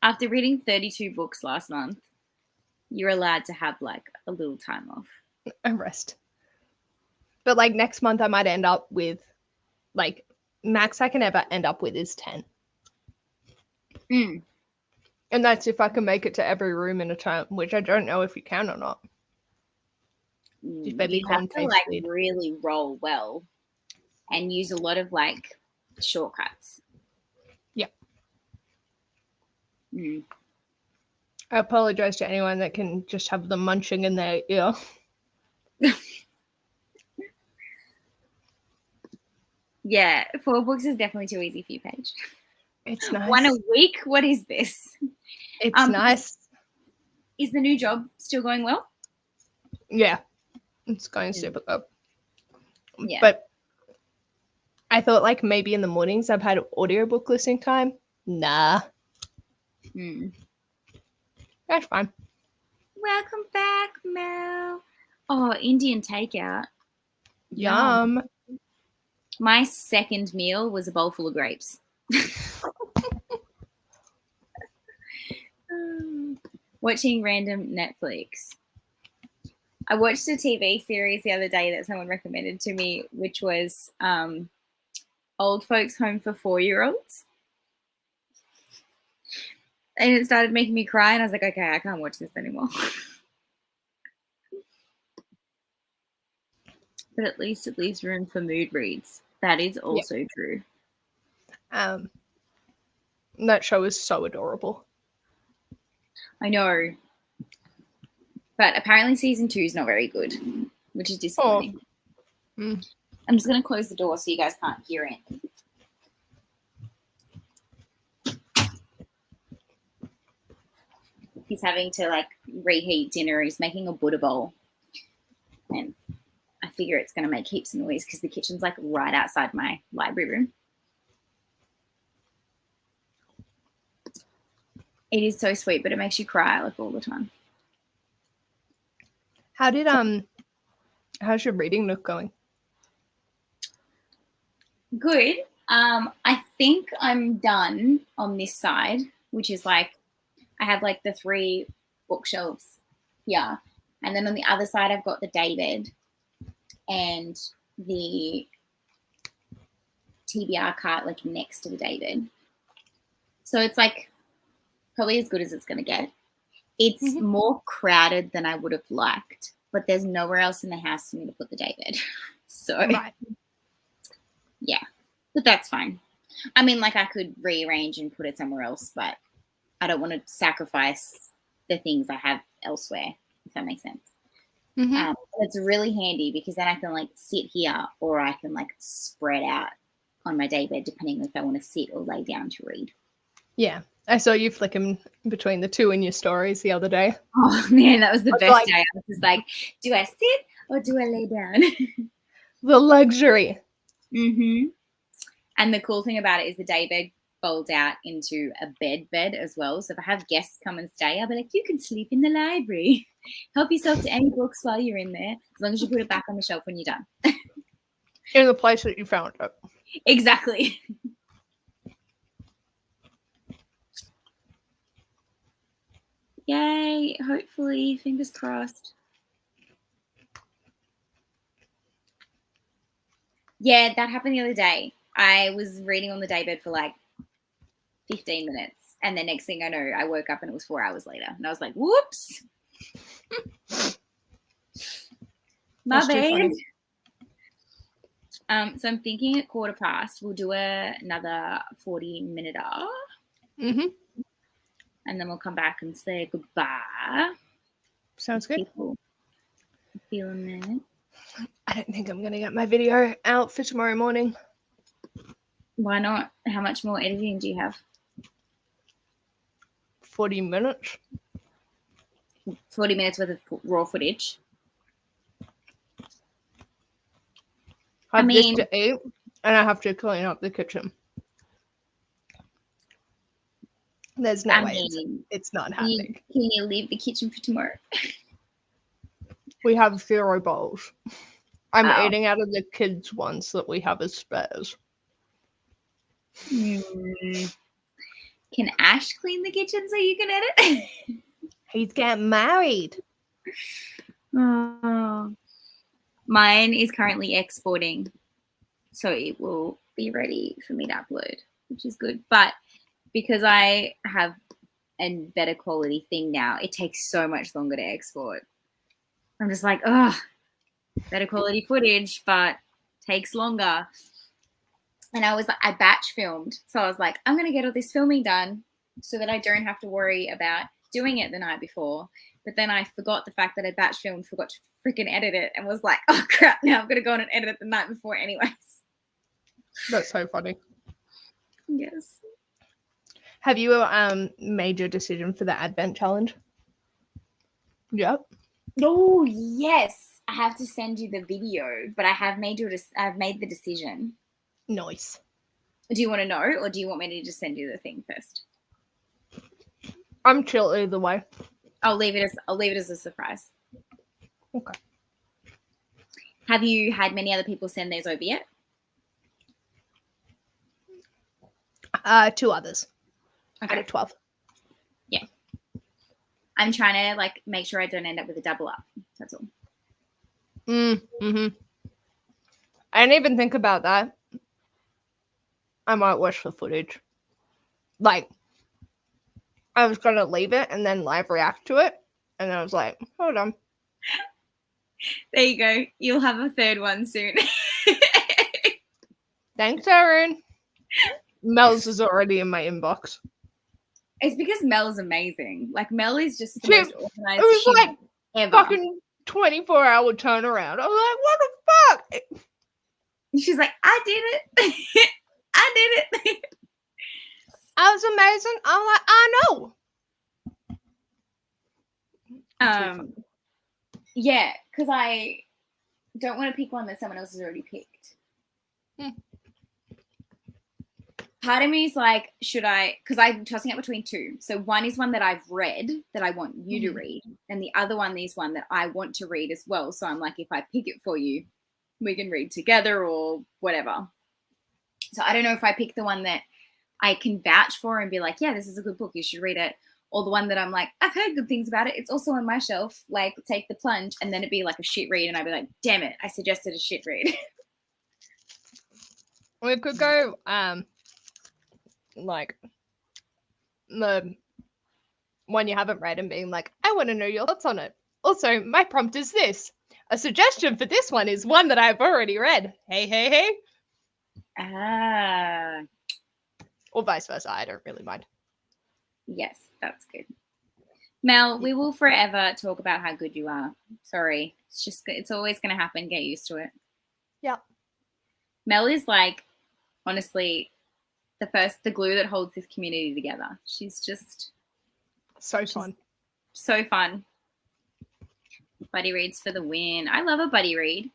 After reading 32 books last month, you're allowed to have like a little time off. A rest. But like next month I might end up with like max I can ever end up with is 10. And that's if I can make it to every room in a time, which I don't know if you can or not. You have to like really roll well and use a lot of like shortcuts. Yeah. I apologize to anyone that can just have them munching in their ear. Yeah, 4 books is definitely too easy for you, Paige. It's nice. 1 a week? What is this? It's nice. Is the new job still going well? Yeah. It's going super good. Yeah. But I thought like maybe in the mornings I've had audiobook listening time. Nah. That's fine. Welcome back, Mel. Oh, Indian takeout. Yum. My second meal was a bowl full of grapes. Watching random Netflix. I watched a TV series the other day that someone recommended to me, which was Old Folks Home for 4-year-olds. And it started making me cry, and I was like, okay, I can't watch this anymore. But at least it leaves room for mood reads. That is also true. That show is so adorable. I know. But apparently season 2 is not very good, which is disappointing. I'm just going to close the door so you guys can't hear it. He's having to like reheat dinner. He's making a Buddha bowl. And I figure it's going to make heaps of noise because the kitchen's like right outside my library room. It is so sweet, but it makes you cry like all the time. How's your reading nook going? Good. I think I'm done on this side, which is like I have like the 3 bookshelves here. And then on the other side, I've got the daybed and the TBR cart like next to the daybed. So it's like probably as good as it's going to get. It's more crowded than I would have liked, but there's nowhere else in the house for me to put the daybed. So, yeah, but that's fine. I mean, like I could rearrange and put it somewhere else, but I don't want to sacrifice the things I have elsewhere, if that makes sense. It's really handy because then I can like sit here or I can like spread out on my daybed depending if I want to sit or lay down to read. Yeah. I saw you flicking between the 2 in your stories the other day. Oh, man, that was the best day. I was just like, do I sit or do I lay down? The luxury. And the cool thing about it is the daybed folds out into a bed as well. So if I have guests come and stay, I'll be like, you can sleep in the library. Help yourself to any books while you're in there, as long as you put it back on the shelf when you're done. In the place that you found it. Exactly. Yay, hopefully, fingers crossed. Yeah, that happened the other day. I was reading on the daybed for like 15 minutes. And the next thing I know, I woke up and it was 4 hours later. And I was like, whoops. My bad. So I'm thinking at 1:15, we'll do another 40-minute. Mm-hmm. And then we'll come back and say goodbye. Sounds good. People feeling it. I don't think I'm going to get my video out for tomorrow morning. Why not? How much more editing do you have? 40 minutes. 40 minutes worth of raw footage. I have this to eat, and I have to clean up the kitchen. There's no way it's not happening. Can you leave the kitchen for tomorrow? We have 0 bowls. I'm eating out of the kids' ones that we have as spares. Can Ash clean the kitchen so you can edit? He's getting married. Oh. Mine is currently exporting, so it will be ready for me to upload, which is good. But because I have a better quality thing now, it takes so much longer to export. I'm just like, oh, better quality footage, but takes longer. And I batch filmed. So I was like, I'm going to get all this filming done so that I don't have to worry about doing it the night before. But then I forgot the fact that I batch filmed, forgot to freaking edit it, and was like, oh crap, now I'm going to go on and edit it the night before anyways. That's so funny. Yes. Have you made your decision for the Advent challenge? Yep. Oh, yes. I have to send you the video, but I've made the decision. Nice. Do you want to know, or do you want me to just send you the thing first? I'm chill either way. I'll leave it as a surprise. Okay. Have you had many other people send theirs over yet? 2 others. Okay. Out of 12. Yeah. I'm trying to make sure I don't end up with a double up. That's all. Mm-hmm. I didn't even think about that. I might watch the footage. I was going to leave it and then live react to it. And I was like, hold on. There you go. You'll have a third one soon. Thanks, Erin. Mel's is already in my inbox. It's because Mel's amazing. Mel is just the most organized. It was like ever. Fucking 24-hour turnaround. I was like, what the fuck? She's like, I did it. I did it. I was amazing. I'm like, I know. Yeah, because I don't want to pick one that someone else has already picked. Part of me is like, should I? Because I'm tossing up between 2. So one is one that I've read that I want you to read, and the other one is one that I want to read as well. So I'm like, if I pick it for you, we can read together or whatever. So I don't know if I pick the one that I can vouch for and be like, yeah, this is a good book, you should read it. Or the one that I'm like, I've heard good things about it. It's also on my shelf. Take the plunge. And then it'd be like a shit read. And I'd be like, damn it, I suggested a shit read. We could go, the one you haven't read and being like, I want to know your thoughts on it. Also, my prompt is this. A suggestion for this one is one that I've already read. Hey, hey, hey. Ah. Or vice versa. I don't really mind. Yes, that's good. Mel, we will forever talk about how good you are. Sorry. It's always going to happen. Get used to it. Yeah. Mel is honestly, the glue that holds this community together. She's just so fun. So fun. Buddy reads for the win. I love a buddy read.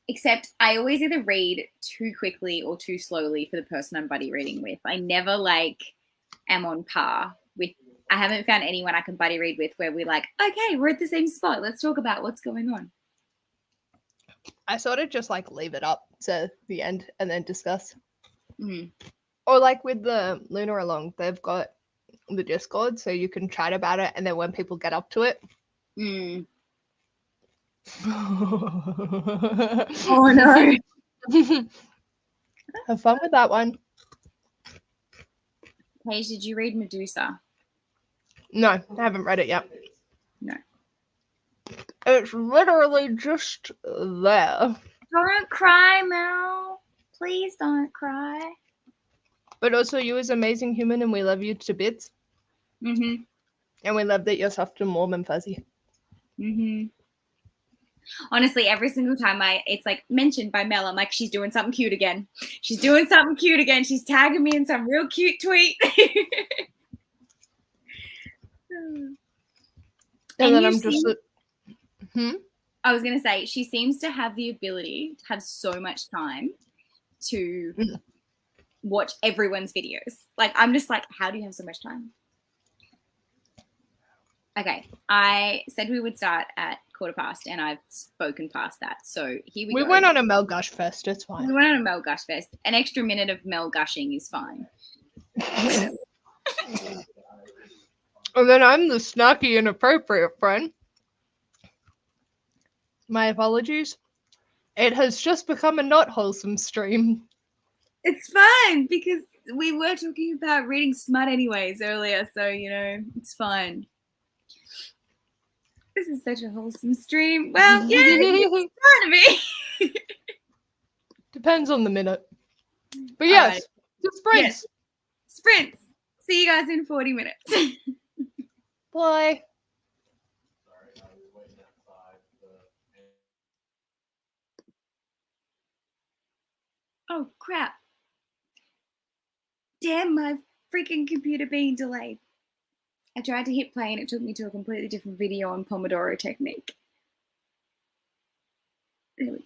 Except I always either read too quickly or too slowly for the person I'm buddy reading with. I never am on par with. I haven't found anyone I can buddy read with where we're like, okay, we're at the same spot. Let's talk about what's going on. I sort of just leave it up to the end and then discuss. Mm-hmm. Or with the Lunar Along, they've got the Discord, so you can chat about it, and then when people get up to it. Mm. Oh no. Have fun with that one. Paige, did you read Medusa? No, I haven't read it yet. No. It's literally just there. Don't cry, Mel. Please don't cry. But also, you is amazing human, and we love you to bits. Mm-hmm. And we love that you're soft and warm and fuzzy. Mm-hmm. Honestly, every single time it's like mentioned by Mel, I'm like, she's doing something cute again. She's doing something cute again. She's tagging me in some real cute tweet. And then I'm just I was going to say, she seems to have the ability to have so much time to watch everyone's videos. Like, I'm just like, how do you have so much time? Okay, I said we would start at past, and I've spoken past that. So here we go. We went on a Mel Gush Fest. It's fine. We went on a Mel Gush Fest. An extra minute of Mel gushing is fine. And then I'm the snarky, inappropriate friend. My apologies. It has just become a not wholesome stream. It's fine because we were talking about reading smut anyways earlier, so it's fine. This is such a wholesome stream. Well, yeah, it's trying to be. Depends on the minute. But yes, right. the sprints. Yes. Sprints. See you guys in 40 minutes. Bye. Oh, crap. Damn, my freaking computer being delayed. I tried to hit play and it took me to a completely different video on Pomodoro technique. There we go.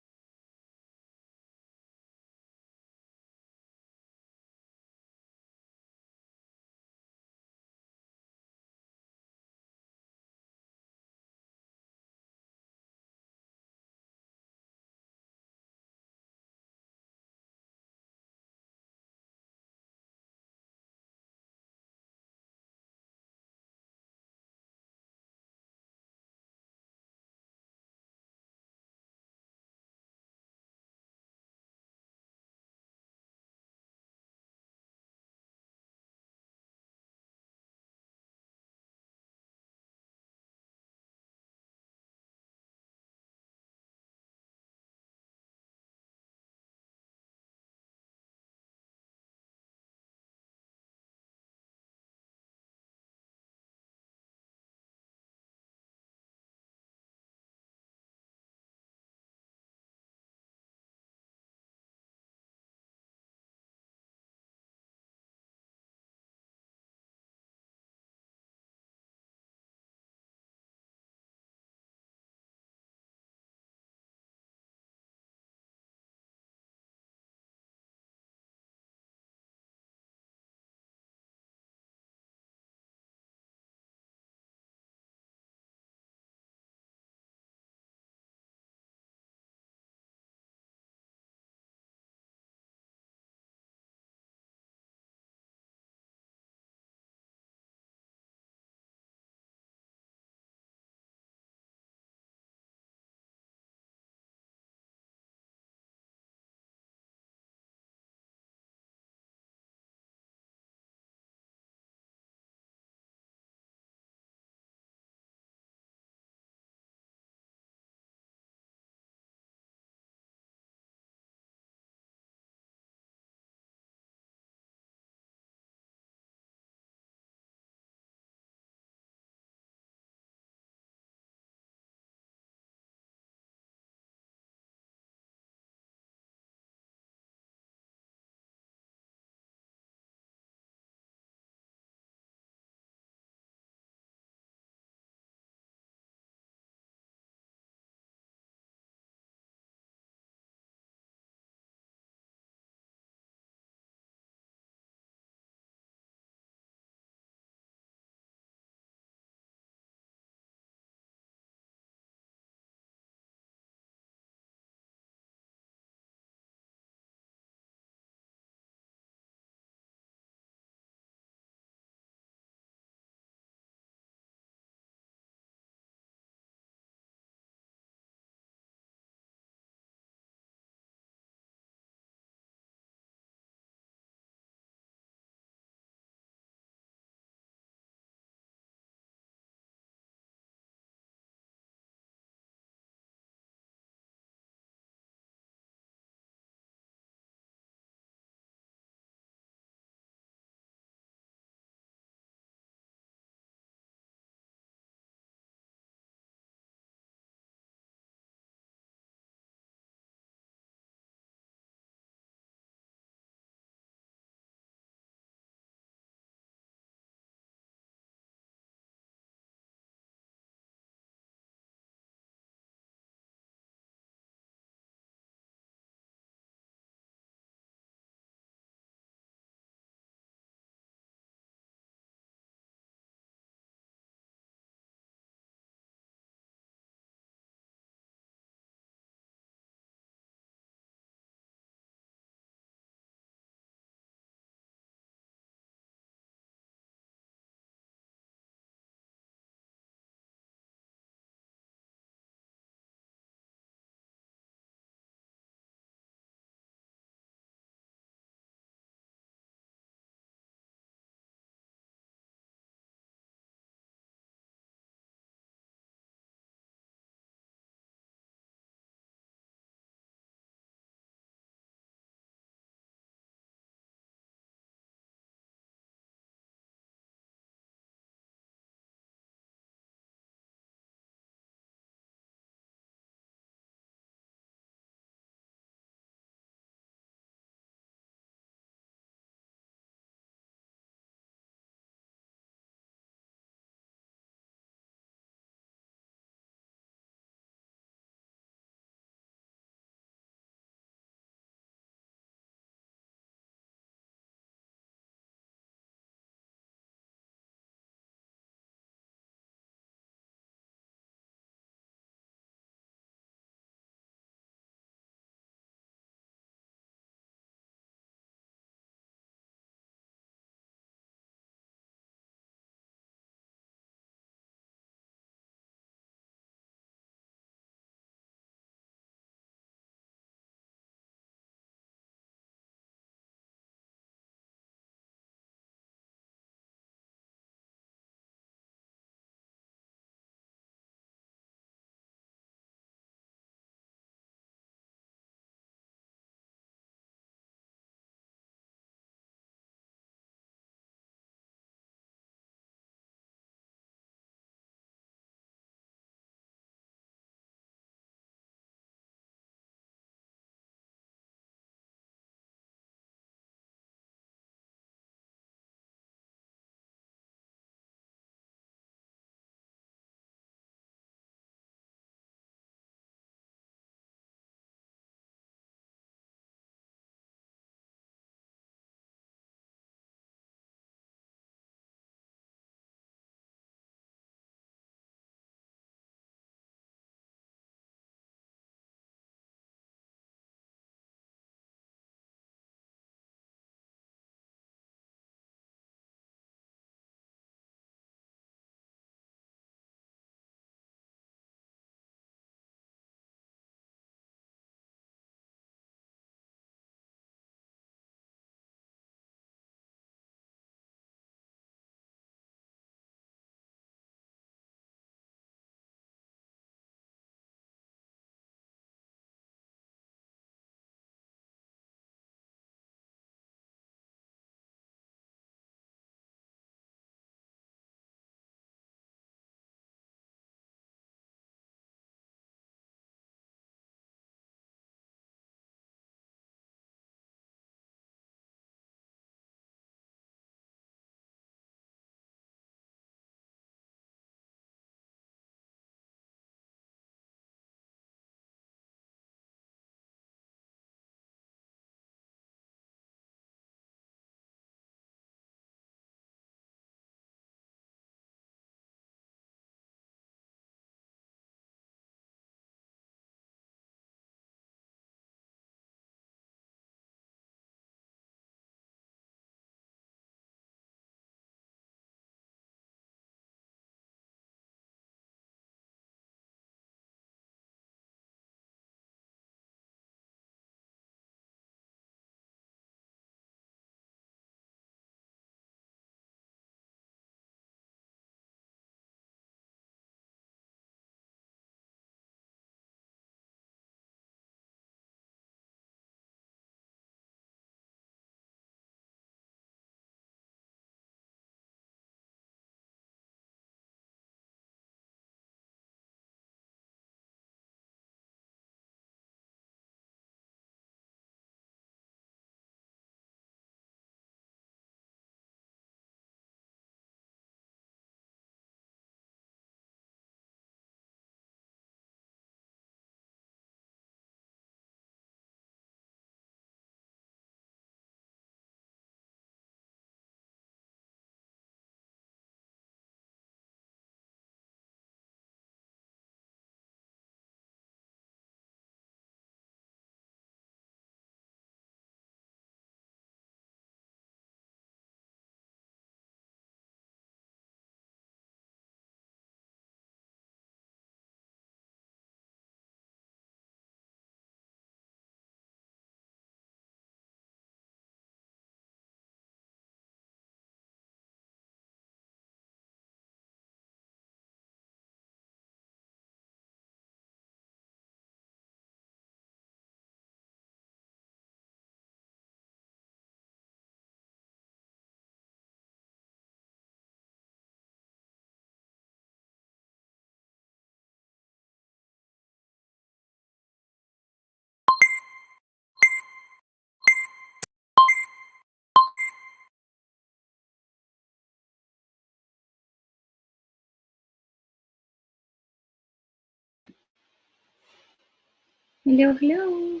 Hello, hello.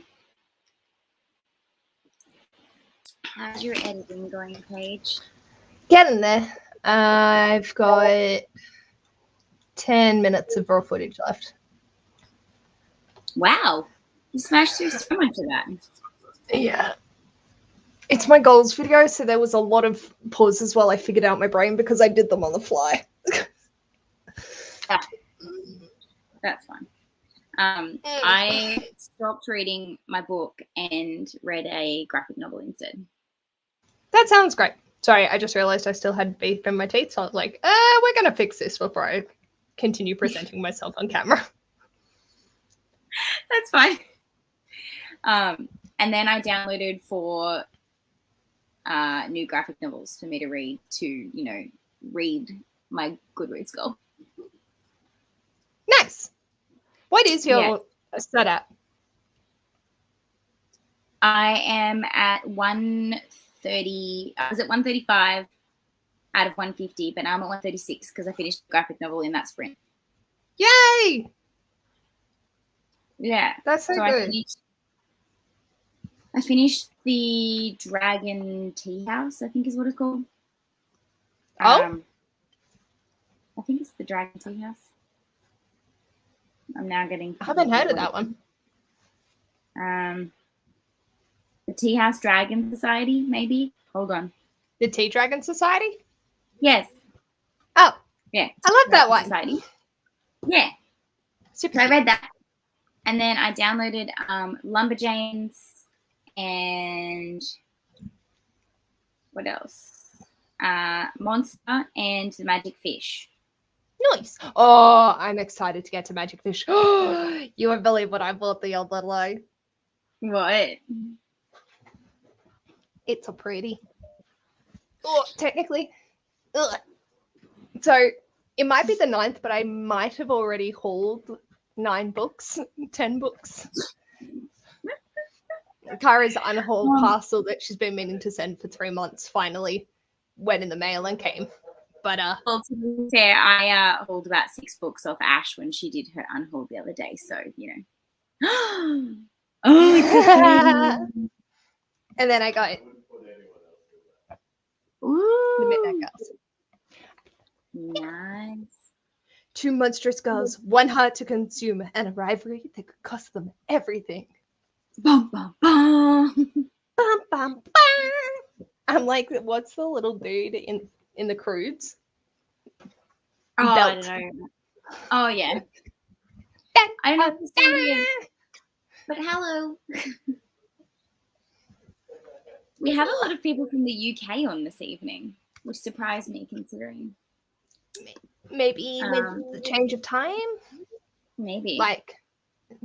How's your editing going, Paige? Getting there. I've got 10 minutes of raw footage left. Wow. You smashed through so much of that. Yeah. It's my goals video, so there was a lot of pauses while I figured out my brain because I did them on the fly. That's fun. I stopped reading my book and read a graphic novel instead. That sounds great. Sorry, I just realized I still had beef in my teeth, so I was like, we're going to fix this before I continue presenting myself on camera. That's fine. And then I downloaded 4 new graphic novels for me to read to, read my Goodreads goal. Nice. What is your setup? I am at 130. I was at 135 out of 150, but now I'm at 136 because I finished the graphic novel in that sprint. Yay! Yeah. That's so good. I finished the Dragon Tea House, I think is what it's called. Oh? I think it's the Dragon Tea House. I'm now getting... I haven't heard of that one. The Tea House Dragon Society, maybe? Hold on. The Tea Dragon Society? Yes. Oh. Yeah. I love that one. Society. Yeah. Super. So I read that. And then I downloaded Lumberjanes and what else? Monster and The Magic Fish. Nice. Oh, I'm excited to get to Magic Fish. You won't believe what I bought the other day. What? It's so pretty. Oh, technically. Ugh. So it might be the 9th, but I might have already hauled 9 books, 10 books. Kara's unhauled parcel that she's been meaning to send for 3 months finally went in the mail and came. But well, to be fair, I hauled about 6 books off Ash when she did her unhaul the other day, so oh, and then I got The Midnight Girls. Nice. 2 monstrous girls, 1 heart to consume, and a rivalry that could cost them everything. Bum, bum, bum. Bum, bum, bum. I'm like, what's the little dude in the Croods? Oh, I don't know. Oh, yeah. I don't know what the story is, but hello. We have a lot of people from the UK on this evening, which surprised me considering. Maybe with the change of time? Maybe. Like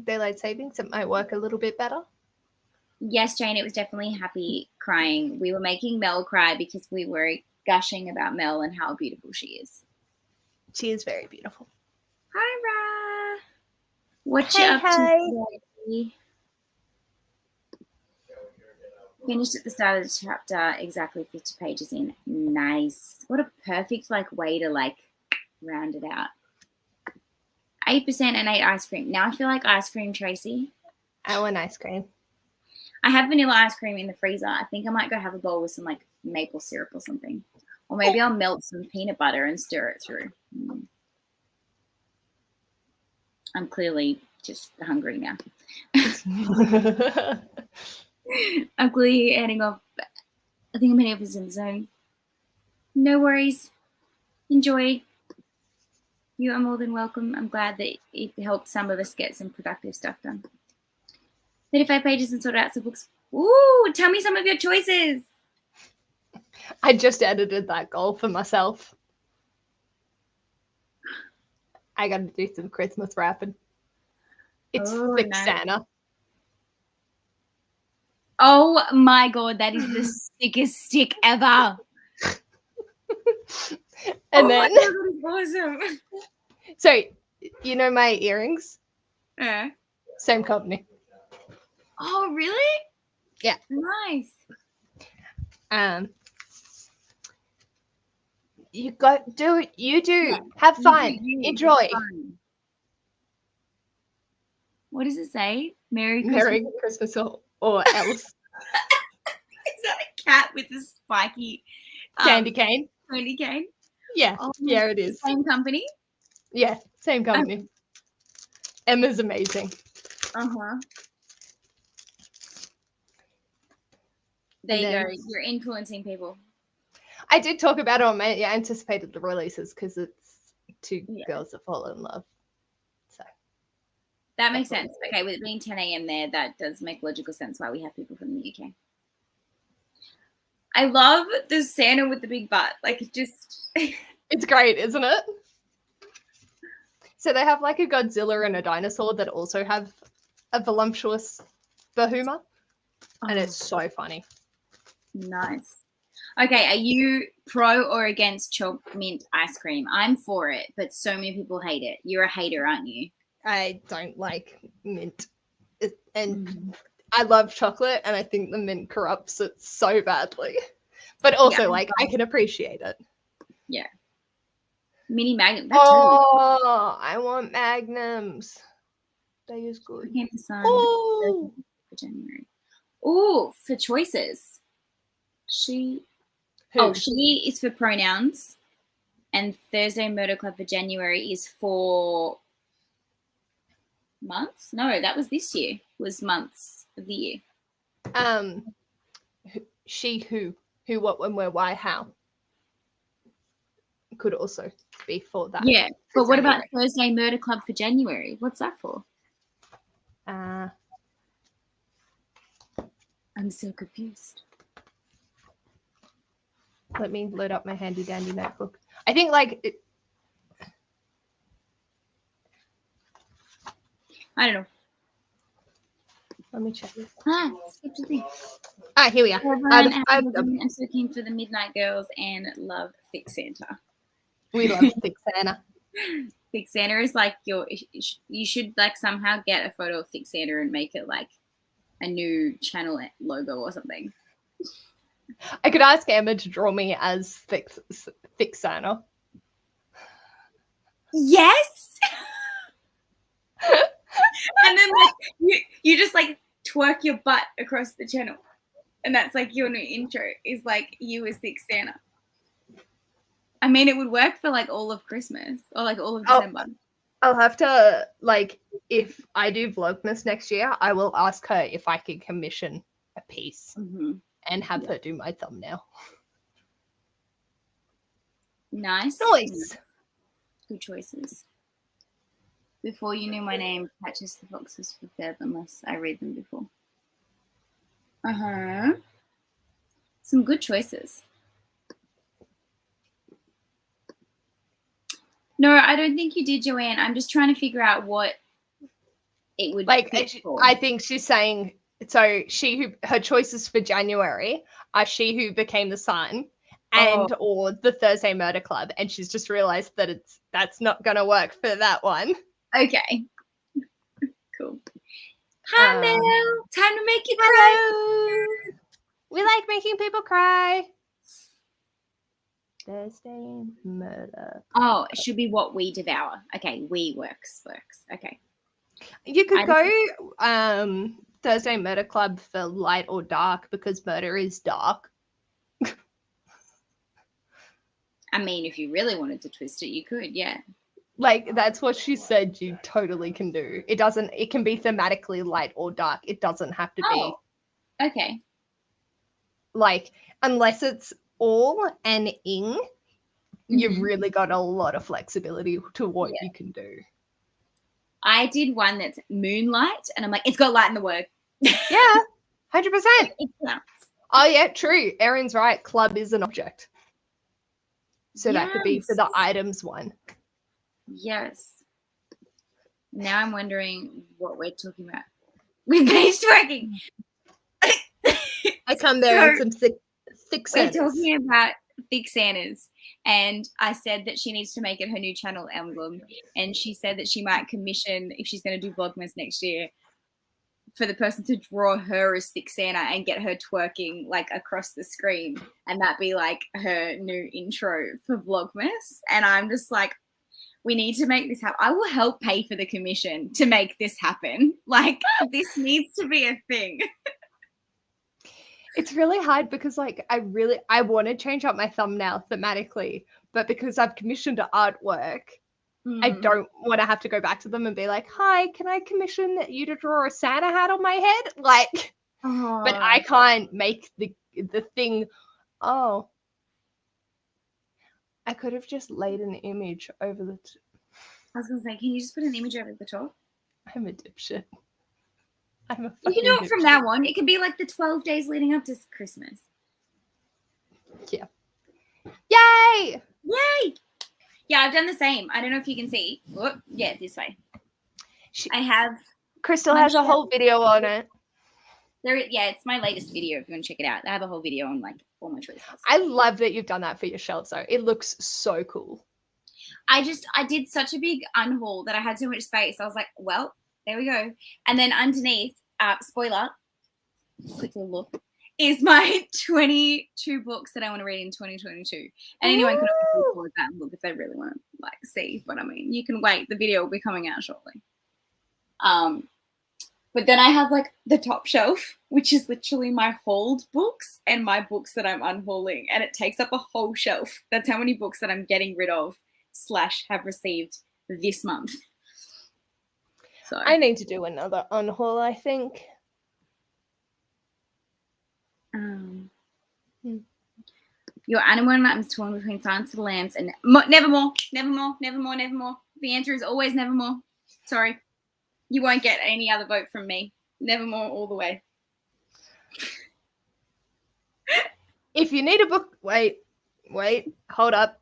daylight savings, it might work a little bit better. Yes, Jane, it was definitely happy crying. We were making Mel cry because we were gushing about Mel and how beautiful she is. She is very beautiful. Hi, Ra. What you up to today? Finished at the start of the chapter, exactly 50 pages in. Nice. What a perfect way to round it out. 8% and 8 ice cream. Now I feel like ice cream, Tracy. I want ice cream. I have vanilla ice cream in the freezer. I think I might go have a bowl with some maple syrup or something. Or maybe I'll melt some peanut butter and stir it through. I'm clearly just hungry now. I'm clearly heading off. I think I'm heading off in the zone. No worries. Enjoy. You are more than welcome. I'm glad that it helped some of us get some productive stuff done. 35 pages and sorted out some books. Ooh, tell me some of your choices. I just edited that goal for myself. I got to do some Christmas wrapping. It's thick nice. Santa. Oh my God, that is the sickest stick ever. And then, my God, that is awesome. So, you know my earrings? Yeah. Same company. Oh, really? Yeah. Nice. You do. Yeah. Have fun. Enjoy. Fun. What does it say? Merry Christmas. Merry Christmas or else. Is that a cat with a spiky Candy cane? candy cane? Yeah. Oh, Yeah, it is. Same company? Yeah, same company. Emma's amazing. Uh-huh. There you go. You're influencing people. I did talk about it on my anticipated releases because it's two girls that fall in love. So that makes sense. Okay, with it being 10 a.m. there, that does make logical sense why we have people from the UK. I love the Santa with the big butt. Like, it just... It's great, isn't it? So they have like a Godzilla and a dinosaur that also have a voluptuous Bahuma. And it's so funny. Nice. Okay, are you pro or against chopped mint ice cream? I'm for it, but so many people hate it. You're a hater, aren't you? I don't like mint. And I love chocolate, and I think the mint corrupts it so badly. But also, like, I can appreciate it. Yeah. Mini Magnum. I want Magnums. They is good. Oh, for January. Oh, for choices. She is for pronouns, and Thursday Murder Club for January is for months. No, that was this year. Was months of the year. She, who, what, when, where, why, how. Could also be for that. Yeah, but what about Thursday Murder Club for January? What's that for? I'm so confused. Let me load up my handy dandy notebook. I think like I don't know. Let me check this. Skip the thing. Here we are. I'm so keen for the Midnight Girls and love Thick Santa. We love Thick Santa. Thick Santa is like you should like somehow get a photo of Thick Santa and make it like a new channel logo or something. I could ask Emma to draw me as Thick Santa. Yes. And then like you just like twerk your butt across the channel, and that's like your new intro is like you as Thick Santa. I mean, it would work for like all of Christmas or like all of December. I'll have to like if I do Vlogmas next year, I will ask her if I could commission a piece and have her do my thumbnail. Nice. Nice. Good choices. Before you knew my name, Patches the Foxes preferred unless I read them before. Some good choices. No, I don't think you did, Joanne. I'm just trying to figure out what it would like. For. I think she's saying so. Her choices for January are She Who Became the Sun and or the Thursday Murder Club, and she's just realized that that's not going to work for that one. Okay. Cool. Hi, Mel. Time to make you cry. We like making people cry. Thursday Murder. Oh, it should be What We Devour. Okay, we works. Okay. You could go Thursday Murder Club for light or dark because murder is dark. I mean, if you really wanted to twist it, you could, yeah. Like, that's what she said you totally can do. It can be thematically light or dark. It doesn't have to be. Okay. Like, unless it's all and ing, you've really got a lot of flexibility to what you can do. I did one that's moonlight, and I'm like, it's got light in the word. Yeah, 100%. Oh, yeah, true. Erin's right. Club is an object. So that could be for the items one. Yes. Now I'm wondering what we're talking about. With page twerking. I come there in some thick Santas. We're talking about Thick Santas. And I said that she needs to make it her new channel emblem. And she said that she might commission, if she's going to do Vlogmas next year, for the person to draw her as Thick Santa and get her twerking like across the screen. And that be like her new intro for Vlogmas. And I'm just like, We need to make this happen. I will help pay for the commission to make this happen. Like, this needs to be a thing. It's really hard because like I want to change up my thumbnail thematically, but because I've commissioned artwork, I don't want to have to go back to them and be like, "Hi, can I commission you to draw a Santa hat on my head?" Like, but I can't make the thing. Oh, I could have just laid an image over the. I was gonna say, can you just put an image over the top? I'm a dipshit. You can do it from now on. It can be like the 12 days leading up to Christmas. Yeah. Yay! Yay! Yeah, I've done the same. I don't know if you can see. Oh, yeah, this way. I have. Crystal has a whole video on it. Yeah, it's my latest video if you want to check it out. I have a whole video on like all my choices. I love that you've done that for your shelves though. It looks so cool. I did such a big unhaul that I had so much space. I was like, well, there we go. And then underneath, spoiler, quick little look, is my 22 books that I want to read in 2022. And anyone can obviously forward that and look if they really want to like see what I mean. You can wait. The video will be coming out shortly. But then I have like the top shelf, which is literally my hauled books and my books that I'm unhauling. And it takes up a whole shelf. That's how many books that I'm getting rid of / have received this month. So I need to do another unhaul, I think. Your animal and is torn between Silence of the Lambs and Nevermore. The answer is always Nevermore. Sorry. You won't get any other vote from me. Nevermore all the way. If you need a book, wait, hold up.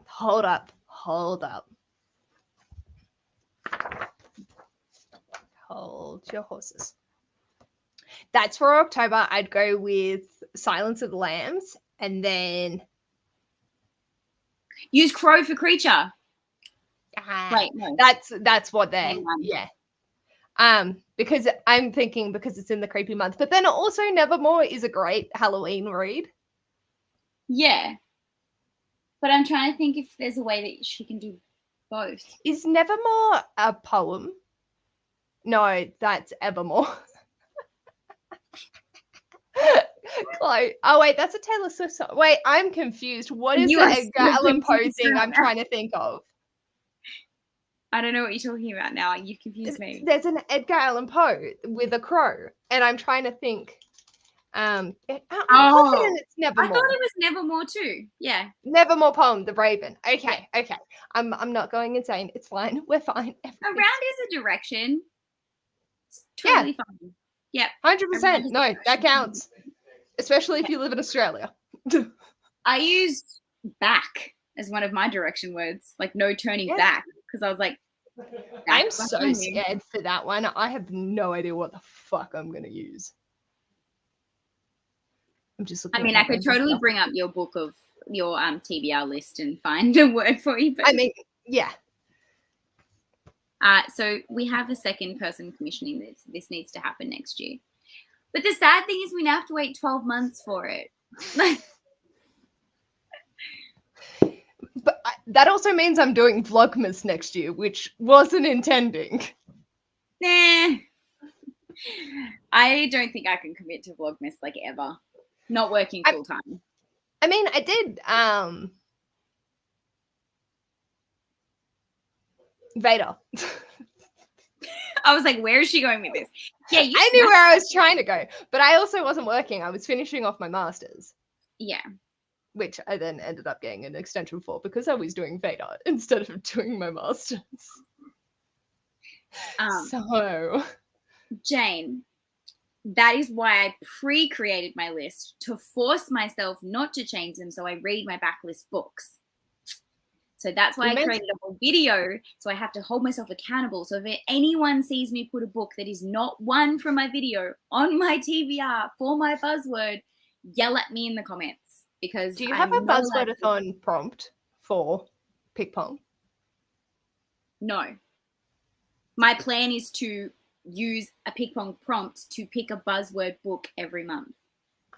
Hold your horses. That's for October. I'd go with Silence of the Lambs and then use Crow for Creature. Wait, no. That's what they're yeah. Because I'm thinking because it's in the creepy month, but then also Nevermore is a great Halloween read. Yeah. But I'm trying to think if there's a way that she can do both. Is Nevermore a poem? No, that's Evermore. Chloe. Oh, wait, that's a Taylor Swift song. Wait, I'm confused. What is the Edgar Allan Poe thing I'm trying to think of? I don't know what you're talking about now. You confused me. There's an Edgar Allan Poe with a crow, and I'm trying to think. I'm confident it's Nevermore. I thought it was Nevermore too. Yeah. Nevermore poem, The Raven. Okay. I'm not going insane. It's fine. We're fine. Around is a direction. It's totally fine. Yep. 100%. No, that counts. Especially if you live in Australia. I used back as one of my direction words, like no turning back, because I was like, I'm so scared for that one. I have no idea what the fuck I'm going to use. I'm just looking. I mean, I could totally bring up your book of your TBR list and find a word for you. But I mean, yeah. So we have a second person commissioning this. This needs to happen next year. But the sad thing is we now have to wait 12 months for it. But that also means I'm doing Vlogmas next year, which wasn't intending. Nah. I don't think I can commit to Vlogmas like ever. Not working full time. I mean, I did Vader. I was like, where is she going with this? Yeah, I knew where I was trying to go, but I also wasn't working. I was finishing off my master's. Yeah. Which I then ended up getting an extension for because I was doing Vader instead of doing my master's. So, Jane, that is why I pre-created my list to force myself not to change them so I read my backlist books. So that's why I created a whole video. So I have to hold myself accountable. So if anyone sees me put a book that is not one from my video on my TBR for my buzzword, yell at me in the comments. Because do you have a buzzword-a-thon prompt for Pick Pong? No. My plan is to use a Pick Pong prompt to pick a buzzword book every month.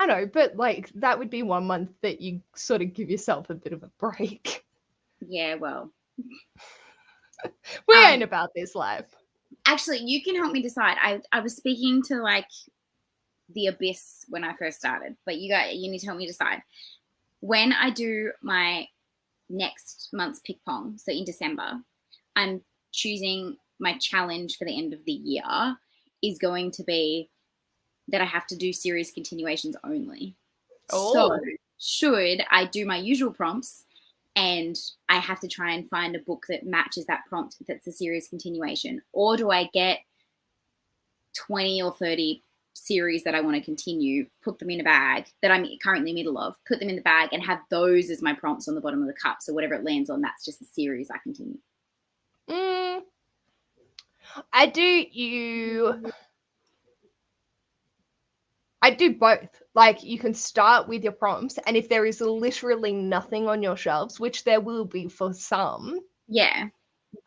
I know, but like that would be 1 month that you sort of give yourself a bit of a break. Yeah, well, We ain't about this life. Actually, you can help me decide. I was speaking to like the abyss when I first started, but you need to help me decide. When I do my next month's pick pong, so in December, I'm choosing my challenge for the end of the year is going to be that I have to do series continuations only. So should I do my usual prompts and I have to try and find a book that matches that prompt that's a series continuation, or do I get 20 or 30 series that I want to continue, put them in a bag that I'm currently middle of, put them in the bag and have those as my prompts on the bottom of the cup, so whatever it lands on, that's just a series I continue? I do both. Like, you can start with your prompts, and if there is literally nothing on your shelves, which there will be for some,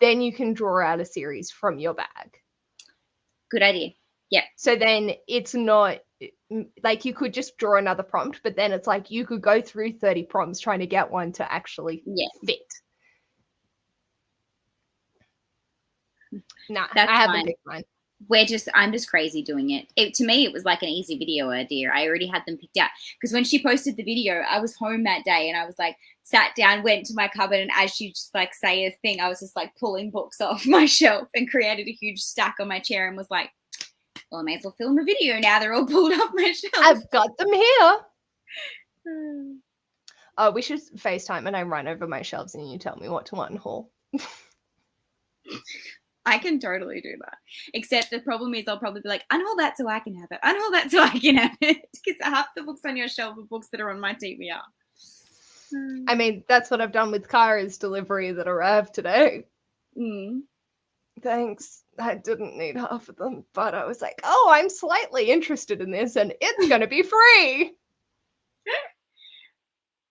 then you can draw out a series from your bag. Good idea. Yeah. So then it's not like you could just draw another prompt, but then it's like you could go through 30 prompts trying to get one to actually fit. Nah, I haven't picked mine. I'm just crazy doing it. To me, it was like an easy video idea. I already had them picked out because when she posted the video, I was home that day and I was like, sat down, went to my cupboard, and as she just like say a thing, I was just like pulling books off my shelf and created a huge stack on my chair and was like, well, I may as well film a video now. They're all pulled off my shelf. I've got them here. Oh, we should FaceTime and I run over my shelves and you tell me what to unhaul. I can totally do that. Except the problem is I'll probably be like, unhaul that so I can have it. Unhaul that so I can have it. Because half the books on your shelf are books that are on my TBR. I mean, that's what I've done with Kara's delivery that arrived today. Thanks. I didn't need half of them, but I was like, oh, I'm slightly interested in this and it's going to be free.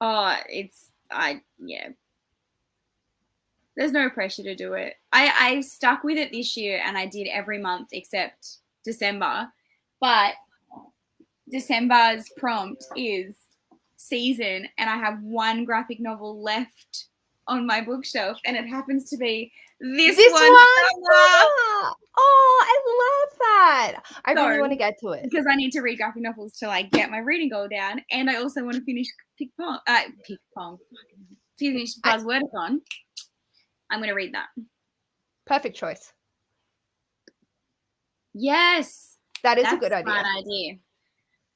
Yeah. There's no pressure to do it. I stuck with it this year and I did every month except December. But December's prompt is season and I have one graphic novel left on my bookshelf and it happens to be this one. Oh, I love that. I really want to get to it. Because I need to read graphic novels to like get my reading goal down, and I also want to finish finish Buzzwordathon. I'm going to read that. Perfect choice. Yes. That's a good idea. Smart idea.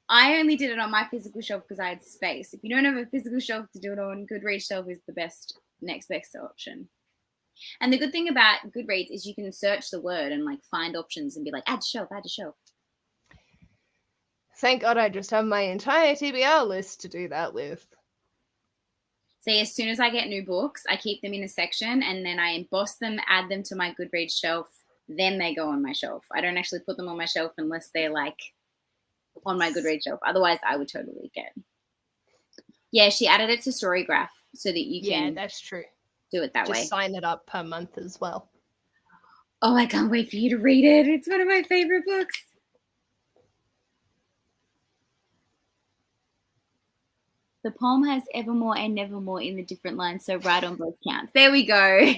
I only did it on my physical shelf because I had space. If you don't have a physical shelf to do it on, Goodreads shelf is the next best option. And the good thing about Goodreads is you can search the word and like find options and be like, add to shelf, add to shelf. Thank God I just have my entire TBR list to do that with. So as soon as I get new books, I keep them in a section and then I emboss them, add them to my Goodreads shelf. Then they go on my shelf. I don't actually put them on my shelf unless they're like on my Goodreads shelf. Otherwise, I would totally get. Yeah, she added it to Storygraph so that you can. Yeah, that's true. Do it that way. Just sign it up per month as well. Oh, I can't wait for you to read it. It's one of my favorite books. The poem has evermore and nevermore in the different lines, so right on both counts. There we go.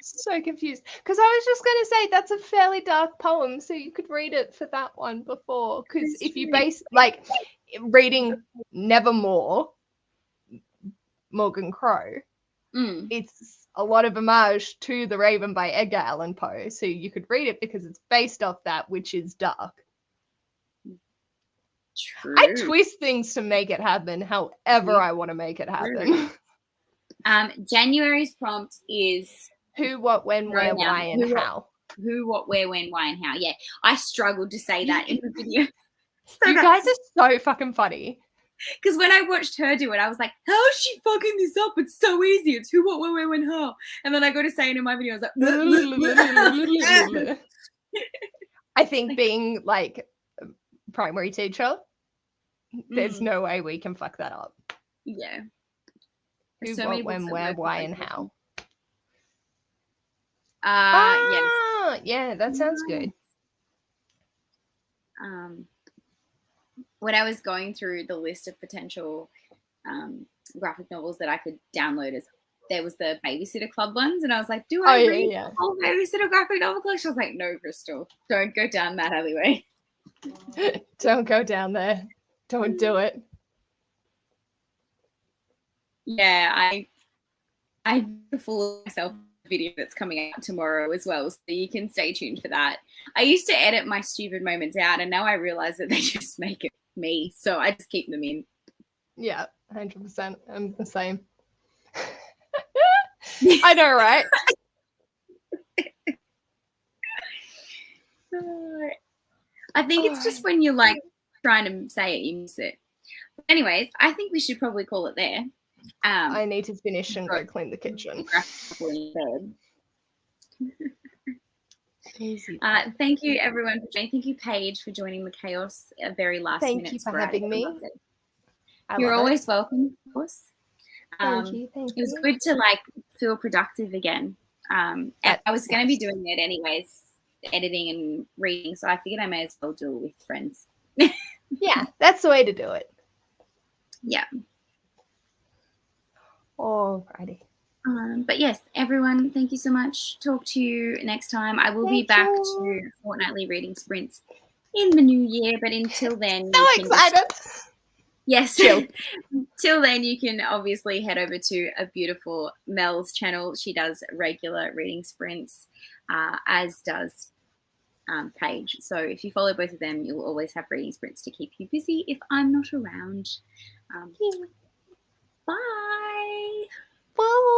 So confused. Because I was just going to say that's a fairly dark poem, so you could read it for that one before. Because if you base, like, reading Nevermore, Morgan Crow, it's a lot of homage to The Raven by Edgar Allan Poe. So you could read it because it's based off that, which is dark. True. I twist things to make it happen however I want to make it happen. January's prompt is who, what, when, where, why, and how. Who, what, where, when, why, and how. Yeah, I struggled to say that in the video. So you guys are so fucking funny. Because when I watched her do it, I was like, how is she fucking this up? It's so easy. It's who, what, where, when, how. And then I go to say it in my video. I was like, I think being like a primary teacher, there's no way we can fuck that up. Yeah. Who, what, when, where, why, and how. Yes. Yeah, that sounds good. When I was going through the list of potential graphic novels that I could download as there was the Babysitter Club ones, and I was like, do Oh I yeah, read yeah. the whole Babysitter graphic novel collection? I was like, no, Crystal, don't go down that alleyway. Don't go down there. Don't do it. Yeah, I full myself video that's coming out tomorrow as well, so you can stay tuned for that. I used to edit my stupid moments out, and now I realize that they just make it me, so I just keep them in. Yeah, 100%. I'm the same. I know, right? I think it's just when you're like trying to say it, you miss it. But anyways, I think we should probably call it there. I need to finish and go clean the kitchen. Easy. Thank you, everyone, for joining. Thank you, Paige, for joining the chaos. A very last minute. Thank you for having me. You're always welcome, of course. Thank you. It was good to like feel productive again. I was going to be doing it anyways, editing and reading, so I figured I may as well do it with friends. Yeah, that's the way to do it. Yeah. Alrighty. But yes, everyone, thank you so much. Talk to you next time. I will be back to fortnightly reading sprints in the new year, but until then, so excited. Yes. Till then, you can obviously head over to a beautiful Mel's channel. She does regular reading sprints, as does Paige. So if you follow both of them, you'll always have reading sprints to keep you busy if I'm not around. Bye. Bye.